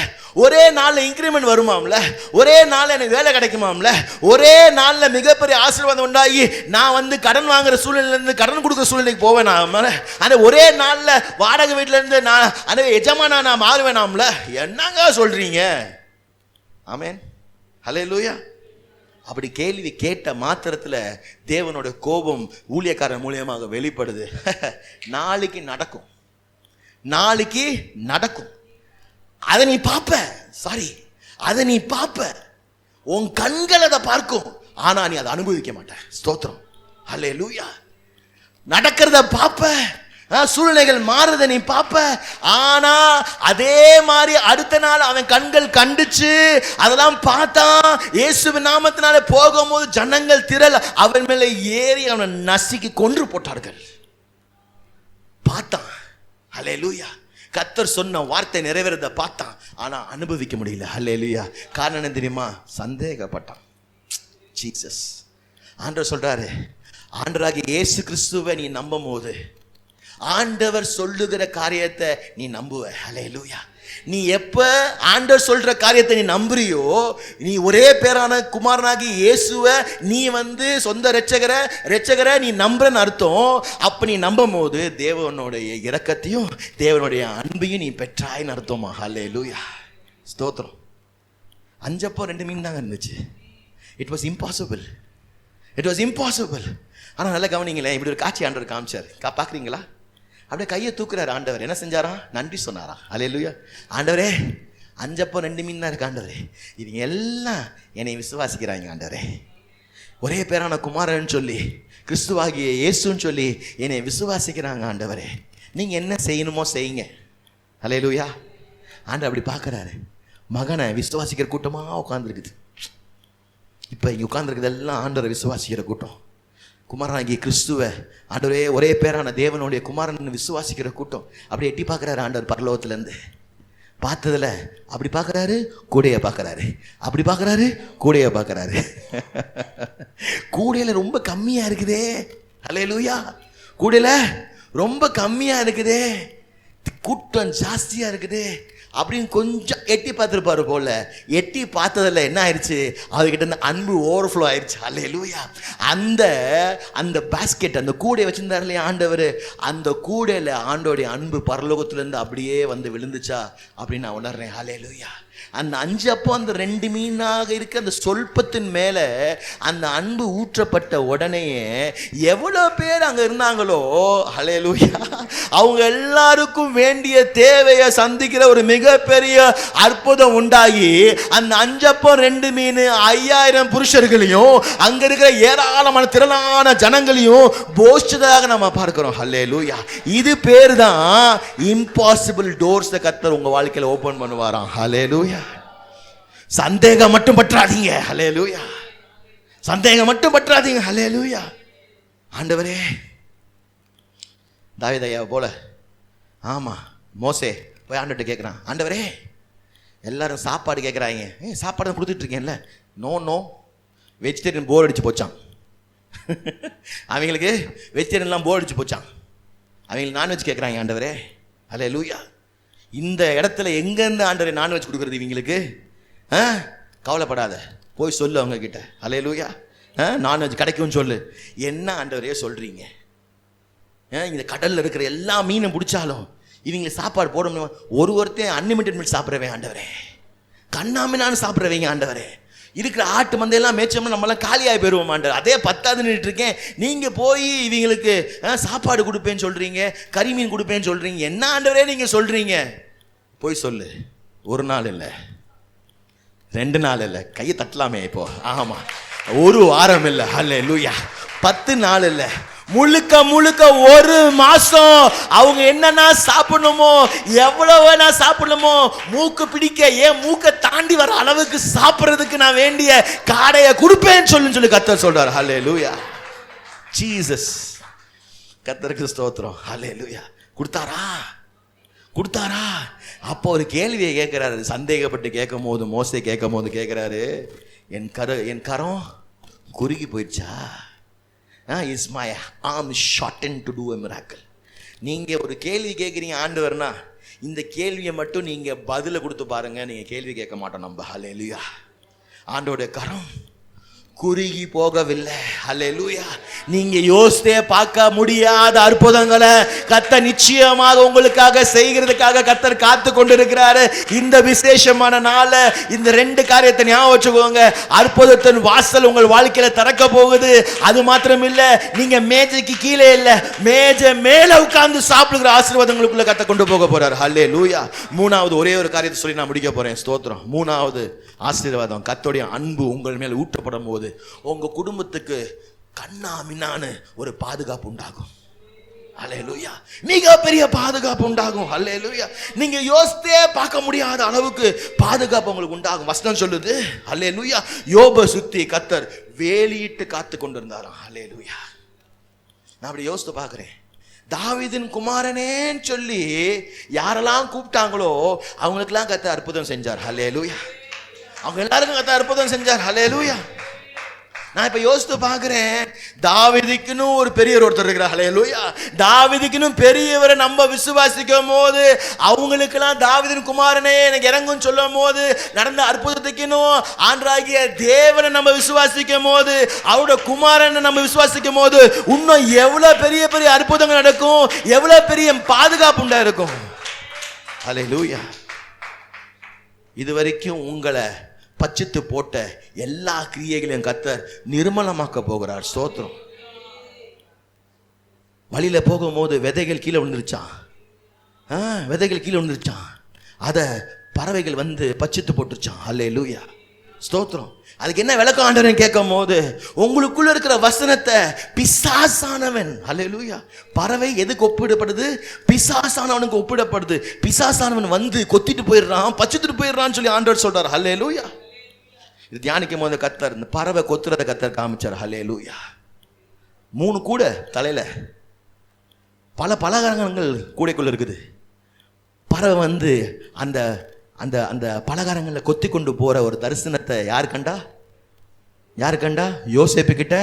ஒரே நாள்ல இன்க்ரிமெண்ட் வருமாம்ல, ஒரே நாள்ல எனக்கு வேலை கிடைக்குமாம்ல, ஒரே நாள்ல மிகப்பெரிய ஆசீர்வாதம் உண்டாகி நான் வந்து கடன் வாங்குற சூழ்நிலையில இருந்து கடன் கொடுக்குற சூழ்நிலைக்கு போவேன். அந்த ஒரே நாள்ல வாடகை வீட்டுல இருந்து நான் அந்த எஜமானா நான் மாறுவேனாம்ல. என்னங்க சொல்றீங்க? ஆமென். ஹல்லேலூயா. அப்படி கேள்வி கேட்ட மாத்திரத்துல தேவனோட கோபம் ஊழியக்காரன் மூலியமாக வெளிப்படுது. நாளைக்கு நடக்கும், நாளைக்கு நடக்கும், அதை நீ பாப்ப. சாரி, அதை நீ பாப்ப, உன் கண்கள் அதை பார்க்கும், ஆனா நீ அதை அனுபவிக்க மாட்ட. ஸ்தோத்திரம். ஹல்லேலூயா. நடக்கிறத பாப்ப, சூழ்நிலைகள் மாறுறத நீ பாப்ப, ஆனா அதே மாதிரி அடுத்த நாள் அவன் கண்கள் கண்டுச்சு, அதெல்லாம் பார்த்தான். இயேசுவின் நாமத்தினால போகும்போது ஜனங்கள் திரள் அவன் மேல ஏறி அவனை நசுக்கி கொன்று போட்டார்கள். பார்த்தான். ஹல்லேலூயா. கர்த்தர் சொன்ன வார்த்தை நிறைவேறத பார்த்தான், ஆனா அனுபவிக்க முடியல. ஹல்லேலூயா. காரணம் என்ன தெரியுமா? சந்தேகப்பட்டான். ஜீசஸ். ஆண்டவர் சொல்றாரு, ஆண்டவராகிய இயேசு கிறிஸ்துவை நீ நம்பும் போது ஆண்டவர் சொல்லுகிற காரியத்தை நீ நம்புவ. ஹல்லேலூயா. நீ எப்ப ஆண்டவர் சொல்ற காரியத்தை நீ நம்புறியோ, நீ ஒரே பேரான குமாரனாகி இயேசுவை நீ வந்து சொந்த ரட்சகரை நீ நம்புறன்னு அர்த்தம். அப்ப நீ நம்பும் போது தேவனுடைய இரக்கத்தையும் தேவனுடைய அன்பையும் நீ பெற்றாயின்னு அர்த்தமா. ஹல்லேலூயா. ஸ்தோத்திரம். 5 அப்பம் 2 மீன் தாங்க இருந்துச்சு. It was impossible, it was impossible. ஆனா நல்லா கவனிங்களேன், இப்படி ஒரு காட்சி ஆண்டவர் காமிச்சார். பாக்குறீங்களா? அப்படியே கையை தூக்குறாரு ஆண்டவர். என்ன செஞ்சாராம்? நன்றி சொன்னாரா. ஹல்லேலூயா. ஆண்டவரே, 5 அப்பம் 2 மீன் தான் இருக்கு ஆண்டவரே, இவங்க எல்லாம் என்னை விசுவாசிக்கிறாங்க ஆண்டவரே, ஒரே பேரான குமாரன் சொல்லி கிறிஸ்துவாகிய இயேசுன்னு சொல்லி என்னை விசுவாசிக்கிறாங்க. ஆண்டவரே நீங்கள் என்ன செய்யணுமோ செய்யுங்க. அல்லேலூயா. ஆண்டவர் அப்படி பார்க்குறாரு. மகனை விசுவாசிக்கிற கூட்டமாக உட்காந்துருக்குது. இப்போ இங்கே உட்காந்துருக்குது எல்லாம் ஆண்டவரை விசுவாசிக்கிற கூட்டம். குமாரனாகிய கிறிஸ்துவை ஆண்டவரே ஒரே பேரான தேவனுடைய குமாரன் விசுவாசிக்கிற கூட்டம். அப்படி எட்டி பார்க்குறாரு ஆண்டவர் பரலோகத்துலேருந்து. பார்த்ததில் அப்படி பார்க்குறாரு, கூடையை பார்க்குறாரு, அப்படி பார்க்குறாரு, கூடையை பார்க்குறாரு. கூடையில் ரொம்ப கம்மியாக இருக்குதே. அல்லேலூயா. கூடையில் ரொம்ப கம்மியாக இருக்குதே, கூட்டம் ஜாஸ்தியாக இருக்குது அப்படின்னு கொஞ்சம் எட்டி பார்த்துருப்பாரு போல. எட்டி பார்த்ததில் என்ன ஆயிடுச்சு, அவர்கிட்ட இருந்து அன்பு ஓவர்ஃப்ளோ ஆயிடுச்சு. அல்லேலூயா. அந்த பாஸ்கெட், அந்த கூடையை வச்சிருந்தாரு இல்லையா ஆண்டவர், அந்த கூடையில் ஆண்டோடைய அன்பு பரலோகத்துலேருந்து அப்படியே வந்து விழுந்துச்சா அப்படின்னு நான் உணர்றேன். அல்லேலூயா. அந்த 5 அப்போ அந்த 2 மீனாக இருக்க அந்த சொல்பத்தின் மேலே அந்த அன்பு ஊற்றப்பட்ட உடனேயே எவ்வளோ பேர் அங்கே இருந்தாங்களோ, அல்லேலூயா, அவங்க எல்லாருக்கும் வேண்டிய தேவையை சந்திக்கிற ஒரு மிகப்பெரிய அற்புதம் உண்டாகி அந்த 5 அப்போ 2 மீன் 5000 புருஷர்களையும் அங்கே இருக்கிற ஏராளமான திரளான ஜனங்களையும் போஷிச்சதாக நம்ம பார்க்கிறோம். அல்லேலூயா. இது பேர் தான் இம்பாசிபிள் டோர்ஸை கர்த்தர் உங்கள் வாழ்க்கையில் ஓப்பன் பண்ணுவாராம். அல்லேலூயா. சந்தேகம் மட்டும் பற்றாதீங்க. அல்லேலூயா. சந்தேகம் மட்டும் பற்றாதீங்க. அல்லேலூயா. ஆண்டவரே, தாவீதையா போல, ஆமாம், மோசே போய் ஆண்டவர்கிட்ட கேட்குறான், ஆண்டவரே எல்லாரும் சாப்பாடு கேட்குறாங்க, சாப்பாடு கொடுத்துட்டு இருக்கேன்ல. நோ வெஜிடேரியன் போர் அடிச்சு போச்சான். அவங்களுக்கு வெஜிடேரியன்லாம் போர் அடிச்சு போச்சான். அவங்களுக்கு நான்வெஜ் கேட்குறாங்க. ஆண்டவரே, அல்லேலூயா. இந்த இடத்துல எங்கேருந்து ஆண்டவரே நான்வெஜ் கொடுக்குறது இவங்களுக்கு? கவலைப்படாத, போய் சொல்லு அவங்க கிட்ட. அல்லேலூயா. நான்வெஜ் கிடைக்கும்னு சொல்லு. என்ன ஆண்டவரே சொல்கிறீங்க? இந்த கடலில் இருக்கிற எல்லா மீனும் பிடிச்சாலும் இவங்களுக்கு சாப்பாடு போட முடியும். ஒருத்தன் அன்லிமிட்டட் மீட் சாப்பிட்றவேன் ஆண்டவரே, கண்ணாமினான்னு சாப்பிட்றவங்க ஆண்டவரே. இருக்கிற ஆட்டு மந்தையெல்லாம் மேய்ச்சோம்னா நம்மளாம் காலியாகி போயிடுவோம் ஆண்டவர். அதே 10 நின்றுட்டு இருக்கேன், நீங்கள் போய் இவங்களுக்கு சாப்பாடு கொடுப்பேன்னு சொல்கிறீங்க, கறி மீன் கொடுப்பேன்னு சொல்கிறீங்க. என்ன ஆண்டவரே நீங்கள் சொல்கிறீங்க? போய் சொல்லு. 1 நாள் இல்லை, 2 நாள் இல்லை, கையை தட்டலாமே இப்போ. ஆமாம், 1 வாரம் இல்லை, அல்லேலூயா, 10 நாள் இல்லை, முழுக்க 1 மாசம் அவங்க என்னன்னா சாப்பிடணுமோ, எவ்வளவு வேணா சாப்பிடணுமோ, மூக்கு பிடிக்க ஏன் மூக்கை தாண்டி வர அளவுக்கு சாப்பிட்றதுக்கு நான் வேண்டிய காடையை கொடுப்பேன்னு சொல்லி கர்த்தர் சொல்றார். அல்லேலூயா. ஜீசஸ். கர்த்தருக்கு ஸ்தோத்திரம். அல்லேலூயா. கொடுத்தாரா? அப்போ ஒரு கேள்வியை கேட்கிறாரு. சந்தேகப்பட்டு கேட்கும் போது, மோசே கேட்கும் போது கேட்கிறாரு, என் கரம் குறுகி போயிடுச்சா? Is my arm shorten to do a miracle. நீங்கள் ஒரு கேள்வி கேட்குறீங்க ஆண்டவர்னா, இந்த கேள்வியை மட்டும் நீங்கள் பதிலை கொடுத்து பாருங்க, நீங்கள் கேள்வி கேட்க மாட்டோம் நம்ம. அல்லேலூயா. ஆண்டோடைய கரம் குறுகி போகவில்லை. அல்லேலூயா. நீங்க யோசித்தே பார்க்க முடியாத அற்புதங்களை கர்த்தர் நிச்சயமாக உங்களுக்காக செய்கிறதுக்காக கர்த்தர் காத்து கொண்டிருக்கிறாரு. இந்த விசேஷமான நாள இந்த 2 காரியத்தை ஞாபகம் வச்சுக்கோங்க. அற்புதத்தின் வாசல் உங்கள் வாழ்க்கையில திறக்க போகுது. அது மாத்திரம் இல்ல, நீங்க மேஜைக்கு கீழே இல்ல, மேஜை மேல உட்கார்ந்து சாப்பிடுகிற ஆசீர்வாதங்களுக்குள்ள கர்த்தர் கொண்டு போக போறாரு. அல்லேலூயா. 3வது ஒரே ஒரு காரியத்தை சொல்லி நான் முடிக்க போறேன். ஸ்தோத்திரம். 3வது ஆசீர்வாதம், கர்த்தருடைய அன்பு உங்கள் மேல் ஊற்றப்படும் போது உங்க குடும்பத்துக்கு கண்ணாமின்னான்னு ஒரு பாதுகாப்பு உண்டாகும். அல்லேலூயா. மிக பெரிய பாதுகாப்பு உண்டாகும். அல்லேலூயா. நீங்க யோசித்தே பார்க்க முடியாத அளவுக்கு பாதுகாப்பு உங்களுக்கு உண்டாகும். வசனம் சொல்லுது. அல்லேலூயா. யோபை சுத்தி கர்த்தர் வேலியிட்டு காத்து கொண்டிருந்தாராம். அல்லேலூயா. நான் அப்படி யோசித்து பார்க்கிறேன். தாவீதின் குமாரனேன்னு சொல்லி யாரெல்லாம் கூப்பிட்டாங்களோ அவங்களுக்கெல்லாம் கர்த்தர் அற்புதம் செஞ்சார். அல்லேலூயா. அவங்க எல்லாருக்கும் கர்த்தர் அற்புதம் செஞ்சார். அல்லேலூயா. நான் இப்ப யோசித்து பார்க்கிறேன், தாவீதுக்குன்னு ஒரு பெரியவர் ஒருத்தர் இருக்கிறார். அல்லேலூயா. தாவீதுக்குன்னு பெரியவரை நம்ம விசுவாசிக்கும் போது, அவங்களுக்கெல்லாம் தாவீதின் குமாரனே எனக்கு இறங்குன்னு சொல்லும் போது நடந்த அற்புதத்துக்குன்னு ஆண்டவராகிய தேவனை நம்ம விசுவாசிக்கும் போது, அவருடைய குமாரனை நம்ம விசுவாசிக்கும் போது இன்னும் எவ்வளவு பெரிய பெரிய அற்புதங்கள் நடக்கும், எவ்வளவு பெரிய பாதுகாப்பு உண்டா இருக்கும். அல்லேலூயா. இதுவரைக்கும் உங்களை பச்சித்து போட்ட எல்லா கிரியைகளையும் கர்த்தர் நிர்மலமாக்க போகிறார். ஸ்தோத்திரம். வழியில போகும்போது விதைகள் கீழே விழுந்துருச்சான். விதைகள் கீழே விழுந்துருச்சான். அதை பறவைகள் வந்து பச்சித்து போட்டுருச்சான். அல்லேலூயா. ஸ்தோத்திரம். அதுக்கு என்ன விளக்கம் ஆண்டவன் கேட்கும் போது, உங்களுக்குள்ள இருக்கிற வசனத்தை பிசாசானவன், அல்லேலூயா, பறவை எதுக்கு ஒப்பிடப்படுது? பிசாசானவனுக்கு ஒப்பிடப்படுது. பிசாசானவன் வந்து கொத்திட்டு போயிடுறான், பச்சிட்டு போயிடுறான்னு சொல்லி ஆண்டவர் சொல்றார். அல்லேலூயா. இது தியானிக்கும் போது கத்தர் இந்த பறவை கொத்துறத கத்தர் காமிச்சார். அல்லேலூயா. 3 கூட தலையில பல பலகாரங்கள் கூடைக்குள்ள இருக்குது. பறவை வந்து அந்த அந்த அந்த பலகாரங்களை கொத்தி கொண்டு போற ஒரு தரிசனத்தை யார் கண்டா? யோசேப்பு கிட்ட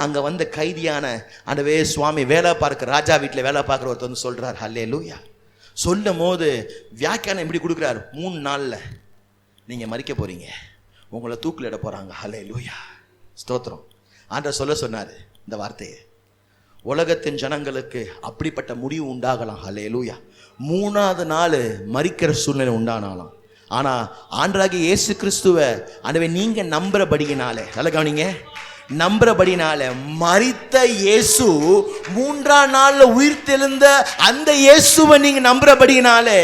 அங்க வந்த கைதியான ஆண்டவே சுவாமி வேலை பார்க்க, ராஜா வீட்டில் வேலை பார்க்குற ஒருத்தர் வந்து சொல்றார். அல்லேலூயா. சொல்லும் போது வியாக்கியானம் இப்படி கொடுக்குறாரு, 3 நாள்ல நீங்க மரிக்க போறீங்க, உங்களை தூக்கில் இட போறாங்க. அல்லேலூயா. ஸ்தோத்திரம். ஆண்டவர் சொன்னாரு இந்த வார்த்தையை, உலகத்தின் ஜனங்களுக்கு அப்படிப்பட்ட முடிவு உண்டாகலாம். அல்லேலூயா. 3ஆவது நாள் மரிக்கிற சூழ்நிலை உண்டானாலாம். ஆனா ஆண்டவராகிய இயேசு கிறிஸ்துவை ஆண்டவே நீங்க நம்புறபடியினாலே, நல்ல கவனிங்க, நம்புறபடினால மரித்த இயேசு 3ஆம் நாள்ல உயிர் தெழுந்த அந்த இயேசுவை நீங்க நம்புறபடினாலே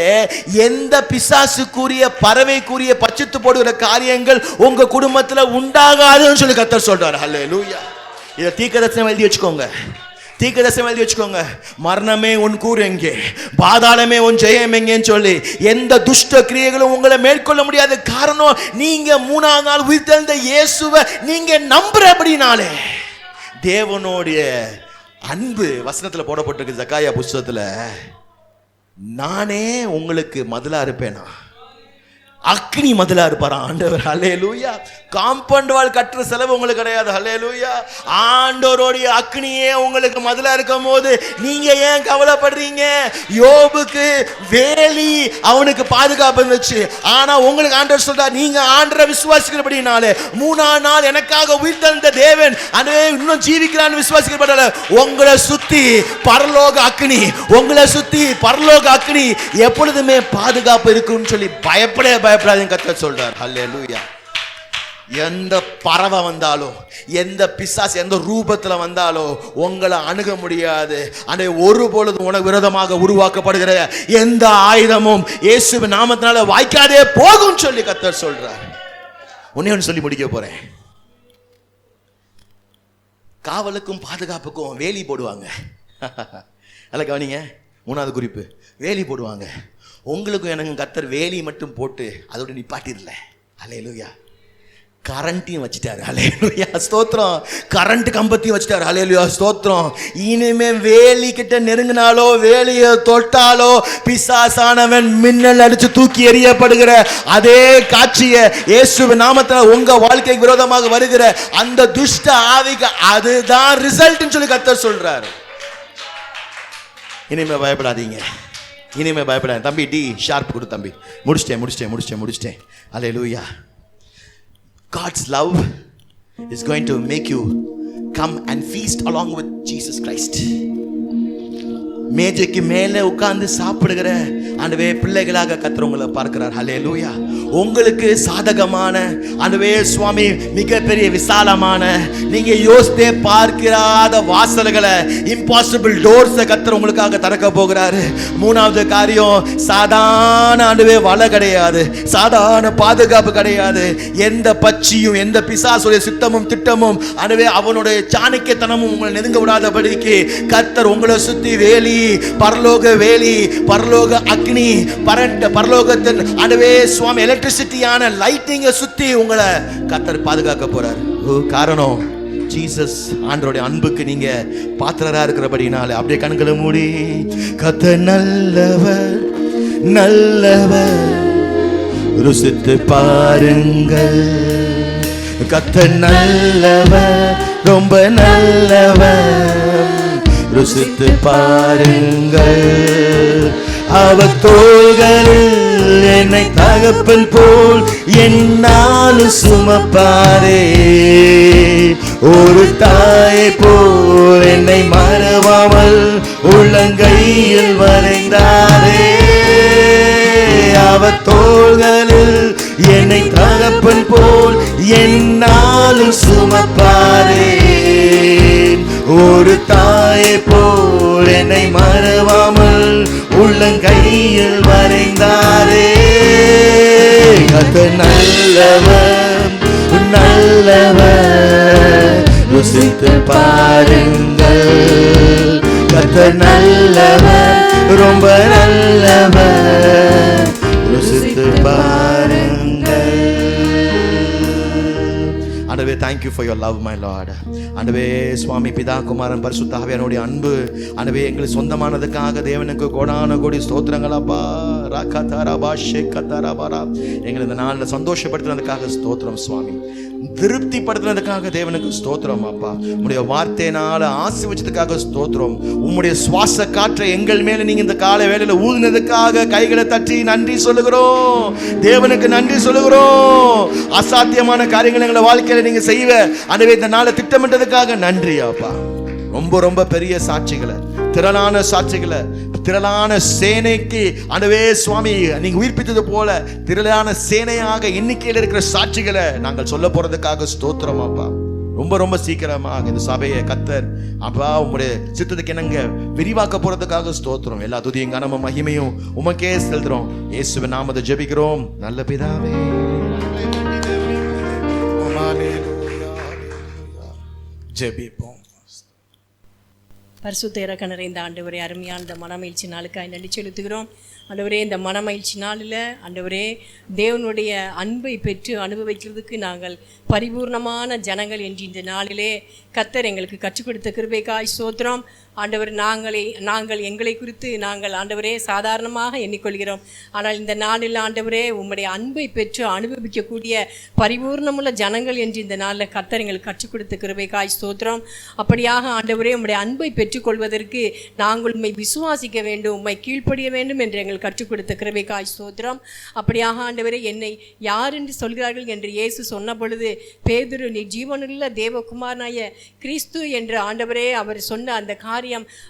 எந்த பிசாசுக்குரிய பறவைக்குரிய பச்சித்து போடுகிற காரியங்கள் உங்க குடும்பத்துல உண்டாகாதுன்னு சொல்லி கர்த்தர் சொல்றாரு. அல்லேலூயா. இதை தீர்க்கதரிசனம் எழுதி வச்சுக்கோங்க. தீர்க்கதரிசனம் எழுதி வச்சுக்கோங்க. மரணமே உன் கூறு எங்கே, பாதாளமே உன் ஜெயம் எங்கேன்னு சொல்லி எந்த துஷ்ட கிரியைகளும் உங்களை மேற்கொள்ள முடியாது. காரணம், நீங்க 3ஆம் நாள் உயிர் தெழுந்த இயேசுவை நீங்க நம்புறபடினாலே. தேவனுடைய அன்பு வசனத்துல போடப்பட்டிருக்கு ஜக்காயா புஸ்தகத்துல, நானே உங்களுக்கு மதிலா இருப்பேனா, அக்னி மதிலா இருப்பாரா ஆண்டவர். அல்லேலூயா. காம்பவுண்ட் வால் கட்டுற செலவு உங்களுக்கு கிடையாது. அல்லேலூயா. ஆண்டவருடைய அக்னியே உங்களுக்கு மதிலா இருக்கும் போது நீங்க ஏன் கவலைப்படுறீங்க? யோபுக்கு வேலி அவனுக்கு பாதுகாப்பு இருந்துச்சு. ஆனா உங்களுக்கு ஆண்டவர் சொல்றார், நீங்க ஆண்டவரை விசுவாசிக்கிறபடினாலே 3ஆம் நாள் எனக்காக உயிர் தெழுந்த தேவன் அனே இன்னும் ஜீவிக்கிறான்னு விசுவாசிக்கிறபடினால உங்களை சுத்தி பரலோக அக்னி, உங்களை சுத்தி பரலோக அக்னி எப்பொழுதுமே பாதுகாப்பு இருக்குன்னு சொல்லி பயப்படாதீங்க கர்த்தர் சொல்றார். அல்லேலூயா. எந்த பறவை வந்தாலும், எந்த பிசாசு எந்த ரூபத்தில் வந்தாலும் உங்களை அணுக முடியாது. அன்றைய ஒரு பொழுதும் உனக்கு விரோதமாக உருவாக்கப்படுகிற எந்த ஆயுதமும் இயேசுவின் நாமத்தினால வாய்க்காதே போகும் சொல்லி கர்த்தர் சொல்றார். ஒன்னு சொல்லி முடிக்க போறேன். காவலுக்கும் பாதுகாப்புக்கும் வேலி போடுவாங்க. அல்ல கவனிங்க, 3வது குறிப்பு, வேலி போடுவாங்க. உங்களுக்கும் எனக்கும் கர்த்தர் வேலி மட்டும் போட்டு அதோட நிப்பாட்டிடல. அல்லேலூயா. கரண்ட்டையும் வச்சுட்டாரு. அல்லேலூயா. ஸ்தோத்திரம். கரண்ட் கம்பத்தையும் வச்சுட்டாரு. அல்லேலூயா. ஸ்தோத்திரம். இனிமே வேலி கிட்ட நெருங்கினாலோ வேலியை தொட்டாலோ பிசாசானவன் மின்னல் அடிச்சு தூக்கி எறியப்படுகிற அதே காட்சியை இயேசுவின் நாமத்தில் உங்க வாழ்க்கைக்கு விரோதமாக வருகிற அந்த துஷ்ட ஆவிக்கு அதுதான் ரிசல்ட்னு சொல்லி கர்த்தர் சொல்றாரு. இனிமே பயப்படாதீங்க. இனிமே பயப்படாது. தம்பி டி ஷார்ப் கொடு தம்பி. முடிச்சிட்டேன். அல்லேலூயா. God's love is going to make you come and feast along with Jesus Christ. மேஜைக்கு மேலே உட்கார்ந்து சாப்பிடுகிற ஆண்டவே பிள்ளைகளாக கர்த்தர் உங்களை பார்க்கிறார். ஹல்லேலூயா. உங்களுக்கு சாதகமான ஆண்டவே சுவாமி மிகப்பெரிய விசாலமான நீங்க யோசித்தே பார்க்காத வாசல்களை, இம்பாசிபிள் டோர்ஸை கர்த்தர் உங்களுக்காக திறக்க போகிறாரு. 3வது காரியம், சாதாரண ஆண்டவே வலை கிடையாது, சாதாரண பாதுகாப்பு கிடையாது. எந்த பட்சியும் எந்த பிசாசுடைய சித்தமும் திட்டமும் ஆண்டவே அவனுடைய சாணக்கியத்தனமும் உங்களை நெருங்க விடாதபடிக்கு கர்த்தர் உங்களை சுத்தி வேலி, பரலோக வேலி, பரலோக அக்னி, பரலோகத்தின் ஆண்டவே சுவாமி எலக்ட்ரிசிட்டியான லைட்டிங்க சுத்தி உங்களை கர்த்தர் பாதுகாக்க போறார். காரணம், ஜீசஸ் ஆண்டவருடைய அன்புக்கு நீங்க பாத்திரரா இருக்கிறபடினால. அப்படியே கண்களை மூடி, கர்த்தர் நல்லவர் நல்லவர் ருசித்து பாருங்கள், கர்த்தர் நல்லவர் ரொம்ப நல்லவர் ருசித்து பாருங்கள். அவர் தோள்களில் என்னை தகப்பன் போல் என்னாலும் சுமப்பாரே, ஒரு தாயை போல் என்னை மறவாமல் உள்ளங்கையில் வரைந்தாரே. அவர் தோள்களில் என்னை தகப்பன் போல் என்னாலும் சுமப்பாரே, ஒரு தாயை போல் என்னை மறவாமல் உள்ளங்கையில் வரைந்தாரே. கர்த்தர் நல்லவர் நல்லவர், ருசித்து பாருங்கள். கர்த்தர் நல்லவர், ரொம்ப நல்லவர், ருசித்து பாருங்கள். ஆண்டவே, thank you for your love my Lord. ஆண்டவே, சுவாமி பிதா குமாரன் பரிசுத்த ஆவியானவருடைய அன்பு ஆண்டவே எங்களுக்கு சொந்தமானதுக்காக தேவனுக்கு கோடான கோடி ஸ்தோத்திரங்கள் அப்பா. ராகதாரபா ஷேகதாரபா, எங்களை இந்த நாளில் சந்தோஷப்படுத்துறதுக்காக ஸ்தோத்திரம் சுவாமி. திருப்திப்படுத்துறதுக்காக தேவனுக்கு ஸ்தோத்திரம் அப்பா. உம்முடைய வார்த்தையினால ஆசீர்வதிச்சதுக்காக ஸ்தோத்திரம். உம்முடைய சுவாச காற்றை எங்கள் மேல நீங்க இந்த காலை வேளையில ஊதினதுக்காக கைகளை தட்டி நன்றி சொல்லுகிறோம். தேவனுக்கு நன்றி சொல்லுகிறோம். அசாத்தியமான காரியங்களை எங்களை வாழ்க்கையில நீங்க செய்வ ஆண்டவே இந்த நாளை திட்டமிட்டதுக்காக நன்றி அப்பா. ரொம்ப ரொம்ப பெரிய சாட்சிகளை, திரளான சாட்சிகளை, திரளான சேனைக்கு ஆண்டவே சுவாமி நீங்க உயிர்ப்பித்தது போல திரளான சேனையாக எண்ணிக்கையில் இருக்கிற சாட்சிகளை நாங்கள் சொல்ல போறதுக்காக ஸ்தோத்திரம் அப்பா. ரொம்ப ரொம்ப சீக்கிரமாக இந்த சபையை கர்த்தர் அப்பா உங்களுடைய சித்தத்துக்கு என்னங்க விரிவாக்க போறதுக்காக ஸ்தோத்திரம். எல்லா துதியும் கனமும் மகிமையும் உமக்கே செலுத்துறோம். இயேசுவின் நாமத்தை ஜெபிக்கிறோம் நல்ல பிதாவே. ஜெபிப்போம். பரிசுத்த இறக்க நிறைந்த ஆண்டவரே, அருமையான இந்த மனமகிழ்ச்சி நாளுக்காய் நன்றி செலுத்துகிறோம். ஆண்டவரே, இந்த மனமகிழ்ச்சி நாளில் ஆண்டவரே தேவனுடைய அன்பை பெற்று அனுபவிக்கிறதுக்கு நாங்கள் பரிபூர்ணமான ஜனங்கள் என்று இந்த நாளிலே கர்த்தர் எங்களுக்கு கற்றுக் கொடுத்த கிருபைக்காய் ஸ்தோத்திரம். ஆண்டவர், நாங்கள் எங்களை குறித்து நாங்கள் ஆண்டவரே சாதாரணமாக எண்ணிக்கொள்கிறோம். ஆனால் இந்த நாளில் ஆண்டவரே உம்முடைய அன்பை பெற்று அனுபவிக்கக்கூடிய பரிபூர்ணமுள்ள ஜனங்கள் என்று இந்த நாளில் கர்த்தர் எங்களுக்கு கற்றுக் கொடுத்த கிருபைக்காய் ஸ்தோத்திரம். அப்படியாக ஆண்டவரே உம்முடைய அன்பை பெற்றுக்கொள்வதற்கு நாங்கள் உம்மை விசுவாசிக்க வேண்டும், உம்மை கீழ்ப்படிய வேண்டும் என்று எங்கள் கற்றுக் கொடுத்த கிருபைக்காய் ஸ்தோத்திரம். அப்படியாக ஆண்டவரே, என்னை யார் என்று சொல்கிறார்கள் என்று இயேசு சொன்ன பொழுது பேதுரு, நீ ஜீவனுள்ள தேவகுமாரனாய கிறிஸ்து என்று ஆண்டவரே அவர் சொன்ன அந்த காரியம்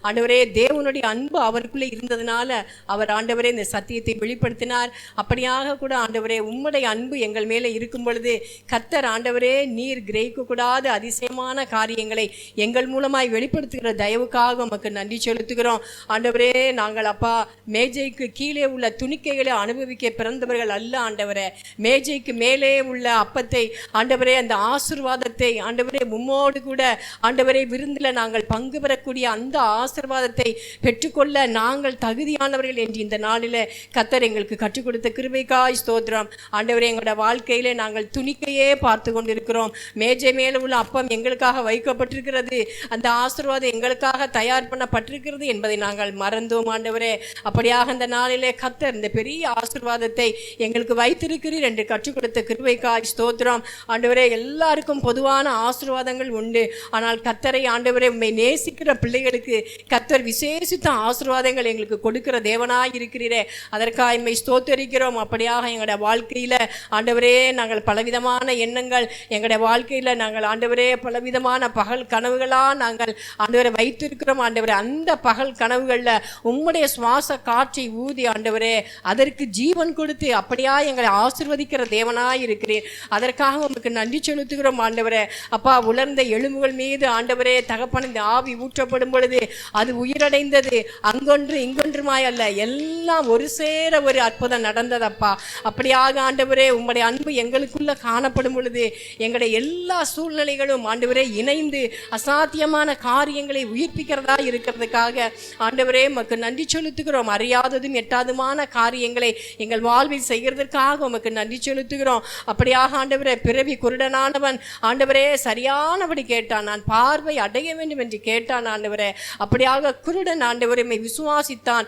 ஆண்டவரே தேவனுடைய அன்பு அவருக்குள்ளே இருந்ததுனால அவர் ஆண்டவரே இந்த சத்தியத்தை வெளிப்படுத்தினார். அப்படியாக கூட ஆண்டவரே உம்முடைய அன்பு எங்கள் மேலே இருக்கும் பொழுது கர்த்தர் ஆண்டவரே நீர் கிரகிக்கக்கூடாத அதிசயமான காரியங்களை எங்கள் மூலமாய் வெளிப்படுத்துகிற தயவுக்காக உமக்கு நன்றி செலுத்துகிறோம். ஆண்டவரே, நாங்கள் அப்பா மேஜைக்கு கீழே உள்ள துணிக்கைகளை அனுபவிக்க பிறந்தவர்கள் அல்ல ஆண்டவரே. மேஜைக்கு மேலே உள்ள அப்பத்தை ஆண்டவரே, அந்த ஆசீர்வாதத்தை ஆண்டவரே உம்மோடு கூட ஆண்டவரே விருந்தில் நாங்கள் பங்கு பெறக்கூடிய அந்த ஆசீர்வாதத்தை பெற்றுக்கொள்ள நாங்கள் தகுதியானவர்கள் என்று இந்த நாளில் கர்த்தர் எங்களுக்கு கற்றுக் கொடுத்த கிருபைக்காய் ஸ்தோத்திரம். ஆண்டவரே, எங்களோட வாழ்க்கையிலே நாங்கள் துணிக்கையே பார்த்து கொண்டிருக்கிறோம். மேஜை மேலே உள்ள அப்பம் எங்களுக்காக வைக்கப்பட்டிருக்கிறது, அந்த ஆசீர்வாதம் எங்களுக்காக தயார் பண்ணப்பட்டிருக்கிறது என்பதை நாங்கள் மறந்தோம் ஆண்டவரே. அப்படியாக இந்த நாளிலே கர்த்தர் இந்த பெரிய ஆசீர்வாதத்தை எங்களுக்கு வைத்திருக்கிறீர் என்று கற்றுக் கொடுத்த கிருபைக்காய் ஸ்தோத்திரம். ஆண்டவரே, எல்லாருக்கும் பொதுவான ஆசீர்வாதங்கள் உண்டு. ஆனால் கர்த்தரை ஆண்டவரே உம்மை நேசிக்கிற பிள்ளைகளுக்கு கர்த்தர் விசேஷித்த ஆசீர்வாதங்கள் எங்களுக்கு கொடுக்கிற தேவனாய் இருக்கிறீரே, அதற்காக உம்மை ஸ்தோத்தரிக்கிறோம். அப்படியாக எங்களுடைய வாழ்க்கையில் ஆண்டவரே நாங்கள் பலவிதமான எண்ணங்கள், எங்களுடைய வாழ்க்கையில் நாங்கள் ஆண்டவரே பலவிதமான பகல் கனவுகளாக நாங்கள் ஆண்டவரை வைத்திருக்கிறோம் ஆண்டவரே. அந்த பகல் கனவுகளில் உம்முடைய சுவாச காற்றை ஊதி ஆண்டவரே அதற்கு ஜீவன் கொடுத்து அப்படியா எங்களை ஆசீர்வதிக்கிற தேவனாய் இருக்கிறீர். அதற்காக உமக்கு நன்றி செலுத்துகிறோம் ஆண்டவரே. அப்பா, உலர்ந்த எலும்புகள் மீது ஆண்டவரே தகப்பன் இந்த ஆவி ஊற்றப்படும் பொழுது அது உயிரடைந்தது. அங்கொன்று இங்கொன்றுமாய் அல்ல, எல்லாம் ஒரு சேர ஒரு அற்புதம் நடந்ததப்பா. அப்படியாக ஆண்டவரே உம்முடைய அன்பு எங்களுக்குள்ள காணப்படும் பொழுது எங்களுடைய எல்லா சூழ்நிலைகளும் ஆண்டவரே இணைந்து அசாத்தியமான காரியங்களை உயிர்ப்பிக்கிறதா இருக்கிறதுக்காக ஆண்டவரே உமக்கு நன்றி செலுத்துகிறோம். அறியாததும் எட்டாதுமான காரியங்களை எங்கள் வாழ்வில் செய்கிறதற்காக உமக்கு நன்றி செலுத்துகிறோம். அப்படியாக ஆண்டவரே பிறவி குருடனானவன் ஆண்டவரே சரியானபடி கேட்டான், நான் பார்வை அடைய வேண்டும் என்று கேட்டான் ஆண்டவரே. அப்படியாக குருடன் ஆண்டவரை விசுவாசித்தான்.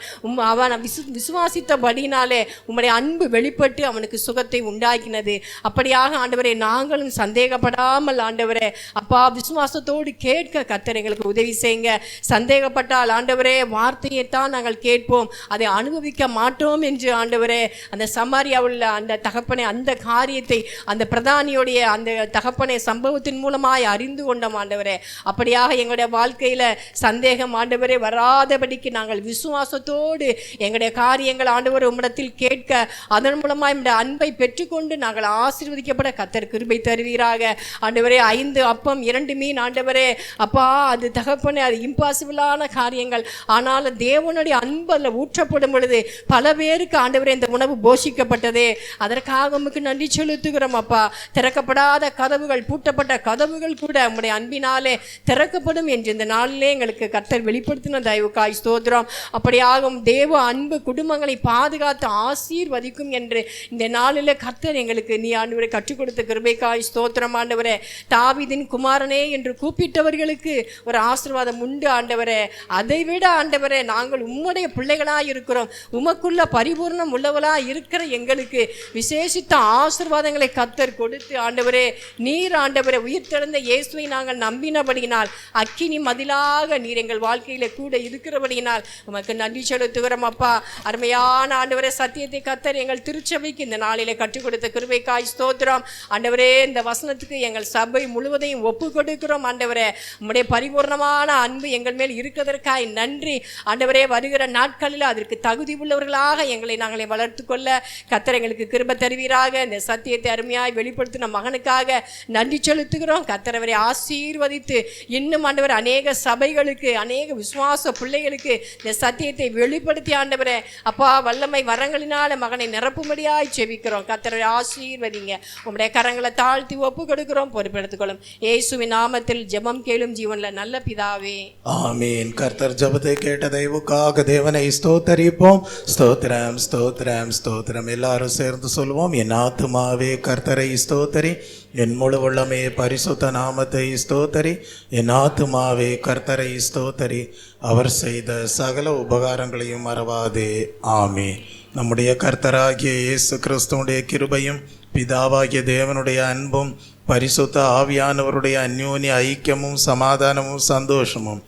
அவன் விசுவாசித்தபடினாலே உம்முடைய அன்பு வெளிப்பட்டு அவனுக்கு சுகத்தை உண்டாக்கினது. அப்படியாக ஆண்டவரே நாங்களும் சந்தேகப்படாமல் ஆண்டவரே அப்பா விசுவாசத்தோடு கேட்க கர்த்தர் எங்களுக்கு உதவி செய்யுங்க. சந்தேகப்பட்டால் ஆண்டவரே வார்த்தையைத்தான் நாங்கள் கேட்போம், அதை அனுபவிக்க மாட்டோம் என்று ஆண்டவரே அந்த சமாரியாவுள்ள அந்த தகப்பனை அந்த காரியத்தை அந்த பிரதானியோடைய அந்த தகப்பனை சம்பவத்தின் மூலமாய் அறிந்து கொண்டோம் ஆண்டவரே. அப்படியாக எங்களுடைய வாழ்க்கையில சந்தேகம் ஆண்டவரே வராதபடிக்கு நாங்கள் விசுவாசத்தோடு எங்களுடைய காரியங்கள் ஆண்டவரை உம்மிடத்தில் கேட்க, அதன் மூலமாக இந்த அன்பை பெற்றுக்கொண்டு நாங்கள் ஆசீர்வதிக்கப்பட கர்த்தர் கிருபை தருவீராக. ஆண்டவரே 5 அப்பம் 2 மீன் ஆண்டவரே அப்பா, அது தகப்பனே, அது இம்பாசிபிளான காரியங்கள். ஆனாலும் தேவனுடைய அன்பு அதில் ஊற்றப்படும் பொழுது பல பேருக்கு ஆண்டவரே இந்த உணவு போஷிக்கப்பட்டதே. அதற்காக உமக்கு நன்றி செலுத்துகிறோம் அப்பா. திறக்கப்படாத கதவுகள், பூட்டப்பட்ட கதவுகள் கூட உம்முடைய அன்பினாலே திறக்கப்படும் என்று இந்த நாளிலே எங்களுக்கு கர்த்தர் வெளிப்படுத்தின தயவுக்காய் ஸ்தோத்திரம். அப்படியாகும் தேவ அன்பு குடும்பங்களை பாதுகாத்து ஆசீர்வதிக்கும் என்று இந்த நாளில் கர்த்தர் எங்களுக்கு நீ ஆண்டவரை கற்றுக் கொடுத்த கிருபைக்காய் ஸ்தோத்திரம் ஆண்டவரே. தாவீதின் குமாரனே என்று கூப்பிட்டவர்களுக்கு ஒரு ஆசீர்வாதம் உண்டு ஆண்டவரே. அதை விட ஆண்டவரே நாங்கள் உம்முடைய பிள்ளைகளாய் இருக்கிறோம். உமக்குள்ள பரிபூர்ணம் உள்ளவளாய் இருக்கிற எங்களுக்கு விசேஷித்த ஆசீர்வாதங்களை கர்த்தர் கொடுத்து ஆண்டவரே, நீர் ஆண்டவரே உயிர்த்தெழுந்த இயேசுவை நாங்கள் நம்பினபடியினால், அக்கினி மதிலாக நீர் எங்கள் வாழ்க்கையில கூட இருக்கிறபடியினால் உமக்கு நன்றி செலுத்துகிறோம் அப்பா. அருமையான ஆண்டவரே, சத்தியத்தை கர்த்தர் எங்கள் திருச்சபைக்கு இந்த நாளிலே கற்றுக் கொடுத்த கிருபைக்காய் ஸ்தோத்திரம் ஆண்டவரே. இந்த வசனத்துக்கு எங்கள் சபை முழுவதையும் ஒப்பு கொடுக்கிறோம் ஆண்டவரே. உம்முடைய பரிபூர்ணமான அன்பு எங்கள் மேல் இருக்கிறதற்காய் நன்றி ஆண்டவரே. வருகிற நாட்களில் அதற்கு தகுதி உள்ளவர்களாக எங்களை நாங்களே வளர்த்து கொள்ள கர்த்தர் எங்களுக்கு கிருபை தருவீராக. இந்த சத்தியத்தை அருமையாய் வெளிப்படுத்தின மகனுக்காக நன்றி செலுத்துகிறோம். கர்த்தர் அவரை ஆசீர்வதித்து இன்னும் ஆண்டவர் அநேக சபைகளுக்கு, அநேக விசுவாச பிள்ளைகளுக்கு இந்த சத்தியத்தை வெளிப்படுத்தி ஆண்டவரே அப்பா வல்லமை வரங்களினால மகனை நிரப்பும்படியாய் செபிக்கிறோம். கர்த்தரை ஆசீர்வதிங்க. உம்முடைய கரங்களை தாழ்த்தி ஒப்பு கொடுக்கிறோம், பொறுப்பெடுத்துக்கொள்ளும். இயேசுவின் நாமத்தில் ஜெபம் கேளும் ஜீவன்ல நல்ல பிதாவே, ஆமீன். கர்த்தர் ஜெபத்தை கேட்ட தயவுக்காக தேவனை ஸ்தோத்தரிப்போம். ஸ்தோத்திரம் ஸ்தோத்திரம் ஸ்தோத்திரம். எல்லாரும் சேர்ந்து சொல்வோம். என் ஆத்துமாவே கர்த்தரை ஸ்தோத்தரி, என் முழு உள்ளமே பரிசுத்த நாமத்தை ஸ்தோத்தரி. என் ஆத்துமாவே கர்த்தரை ஸ்தோத்தரி, அவர் செய்த சகல உபகாரங்களையும் மறவாதே. ஆமீன். நம்முடைய கர்த்தராகிய இயேசு கிறிஸ்துவுடைய கிருபையும் பிதாவாகிய தேவனுடைய அன்பும் பரிசுத்த ஆவியானவருடைய அந்யோன்ய ஐக்கியமும் சமாதானமும் சந்தோஷமும்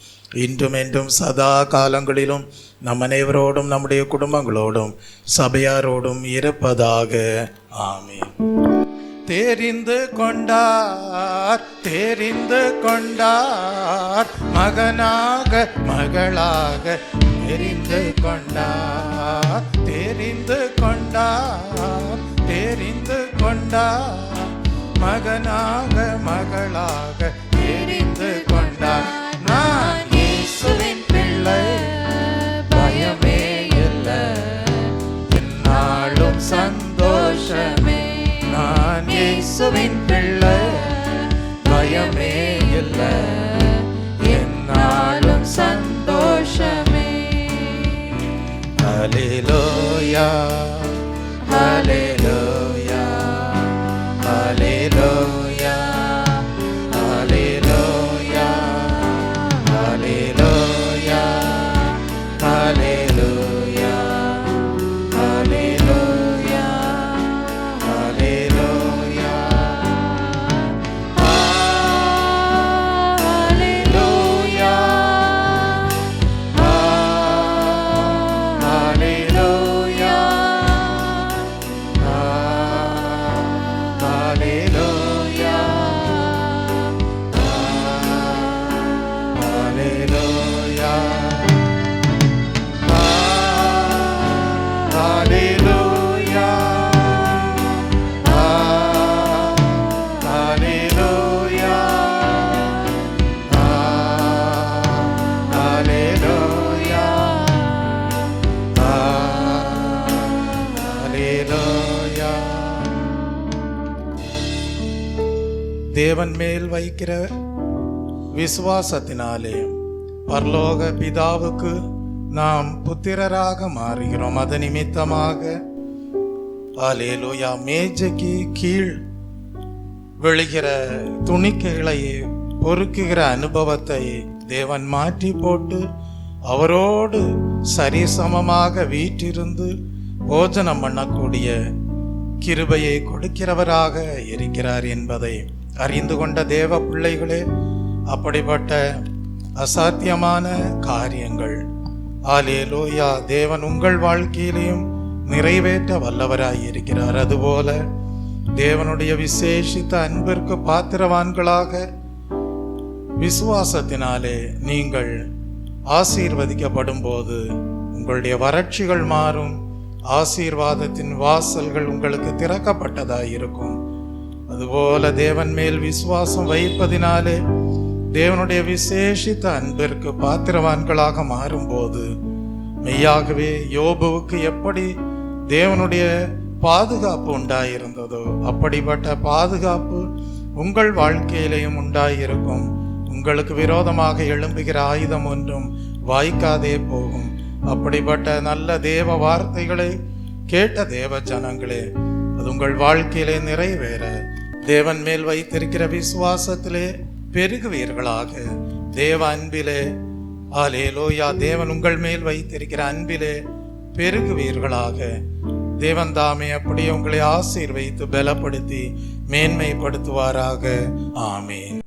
இன்றும் என்றும் சதா காலங்களிலும் நம் அனைவரோடும் நம்முடைய குடும்பங்களோடும் சபையாரோடும் இருப்பதாக. ஆமீன். தெரிந்து கொண்டார் மகனாக மகளாக தெரிந்து கொண்டார் மகனாக மகளாக தெரிந்து கொண்டார். நான் இயேசுவின் பிள்ளை, பயமே இல்லை, என்னாலும் சந்தோஷமே. நான் இயேசுவின் பிள்ளை, பயமே இல்லை, என்னாலும் சந்தோஷமே. ஹல்லேலூயா ஹல்லேலூயா ஹல்லேலூயா ஹல்லேலூயா ஹல்லேலூயா ஹல்லேலூயா ஹல்லேலூயா ஹல்லேலூயா ஹல்லேலூயா ஹல்லேலூயா ஹல்லேலூயா ஹல்லேலூயா ஹல்லேலூயா ஹல்லேலூயா ஹல்லேலூயா ஹல்லேலூயா. தேவன் மேல் வைக்கிற விசுவாசத்தினாலே பரலோக பிதாவுக்கு நாம் புத்திரராக மாறுகிறோம். அது நிமித்தமாக ஹல்லேலூயா மேஜைக்கு கீழ் விழுகிற துணிக்கைகளை பொறுக்குகிற அனுபவத்தை தேவன் மாற்றி போட்டு அவரோடு சரிசமமாக வீற்றிருந்து போஜனம் பண்ணக்கூடிய கிருபையை கொடுக்கிறவராக இருக்கிறார் என்பதை அறிந்து கொண்ட தேவ பிள்ளைகளே, அப்படிப்பட்ட அசாத்தியமான காரியங்கள் ஹல்லேலூயா தேவன் உங்கள் வாழ்க்கையிலையும் நிறைவேற்ற வல்லவராய் இருக்கிறார். அதுபோல தேவனுடைய விசேஷித்த அன்பிற்கு பாத்திரவான்களாக விசுவாசத்தினாலே நீங்கள் ஆசீர்வதிக்கப்படும் போது உங்களுடைய வறட்சிகள் மாறும், ஆசீர்வாதத்தின் வாசல்கள் உங்களுக்கு திறக்கப்பட்டதாய் இருக்கும். அதுபோல தேவன் மேல் விசுவாசம் வைப்பதினாலே தேவனுடைய விசேஷித்த அன்பிற்கு பாத்திரவான்களாக மாறும்போது மெய்யாகவே யோபுவுக்கு எப்படி தேவனுடைய பாதுகாப்பு உண்டாயிருந்ததோ அப்படிப்பட்ட பாதுகாப்பு உங்கள் வாழ்க்கையிலேயும் உண்டாயிருக்கும். உங்களுக்கு விரோதமாக எழும்புகிற ஆயுதம் ஒன்றும் வாய்க்காதே போகும். அப்படிப்பட்ட நல்ல தேவ வார்த்தைகளை கேட்ட தேவ ஜனங்களே, அது உங்கள் வாழ்க்கையிலே நிறைவேற தேவன் மேல் வைத்திருக்கிற விசுவாசத்திலே பெருகுவீர்களாக. தேவ அன்பிலே, அல்லேலூயா, தேவன் உங்கள் மேல் வைத்திருக்கிற அன்பிலே பெருகுவீர்களாக. தேவன் தாமே அப்படியே உங்களை ஆசீர்வதித்து பலப்படுத்தி மேன்மைப்படுத்துவாராக. ஆமீன்.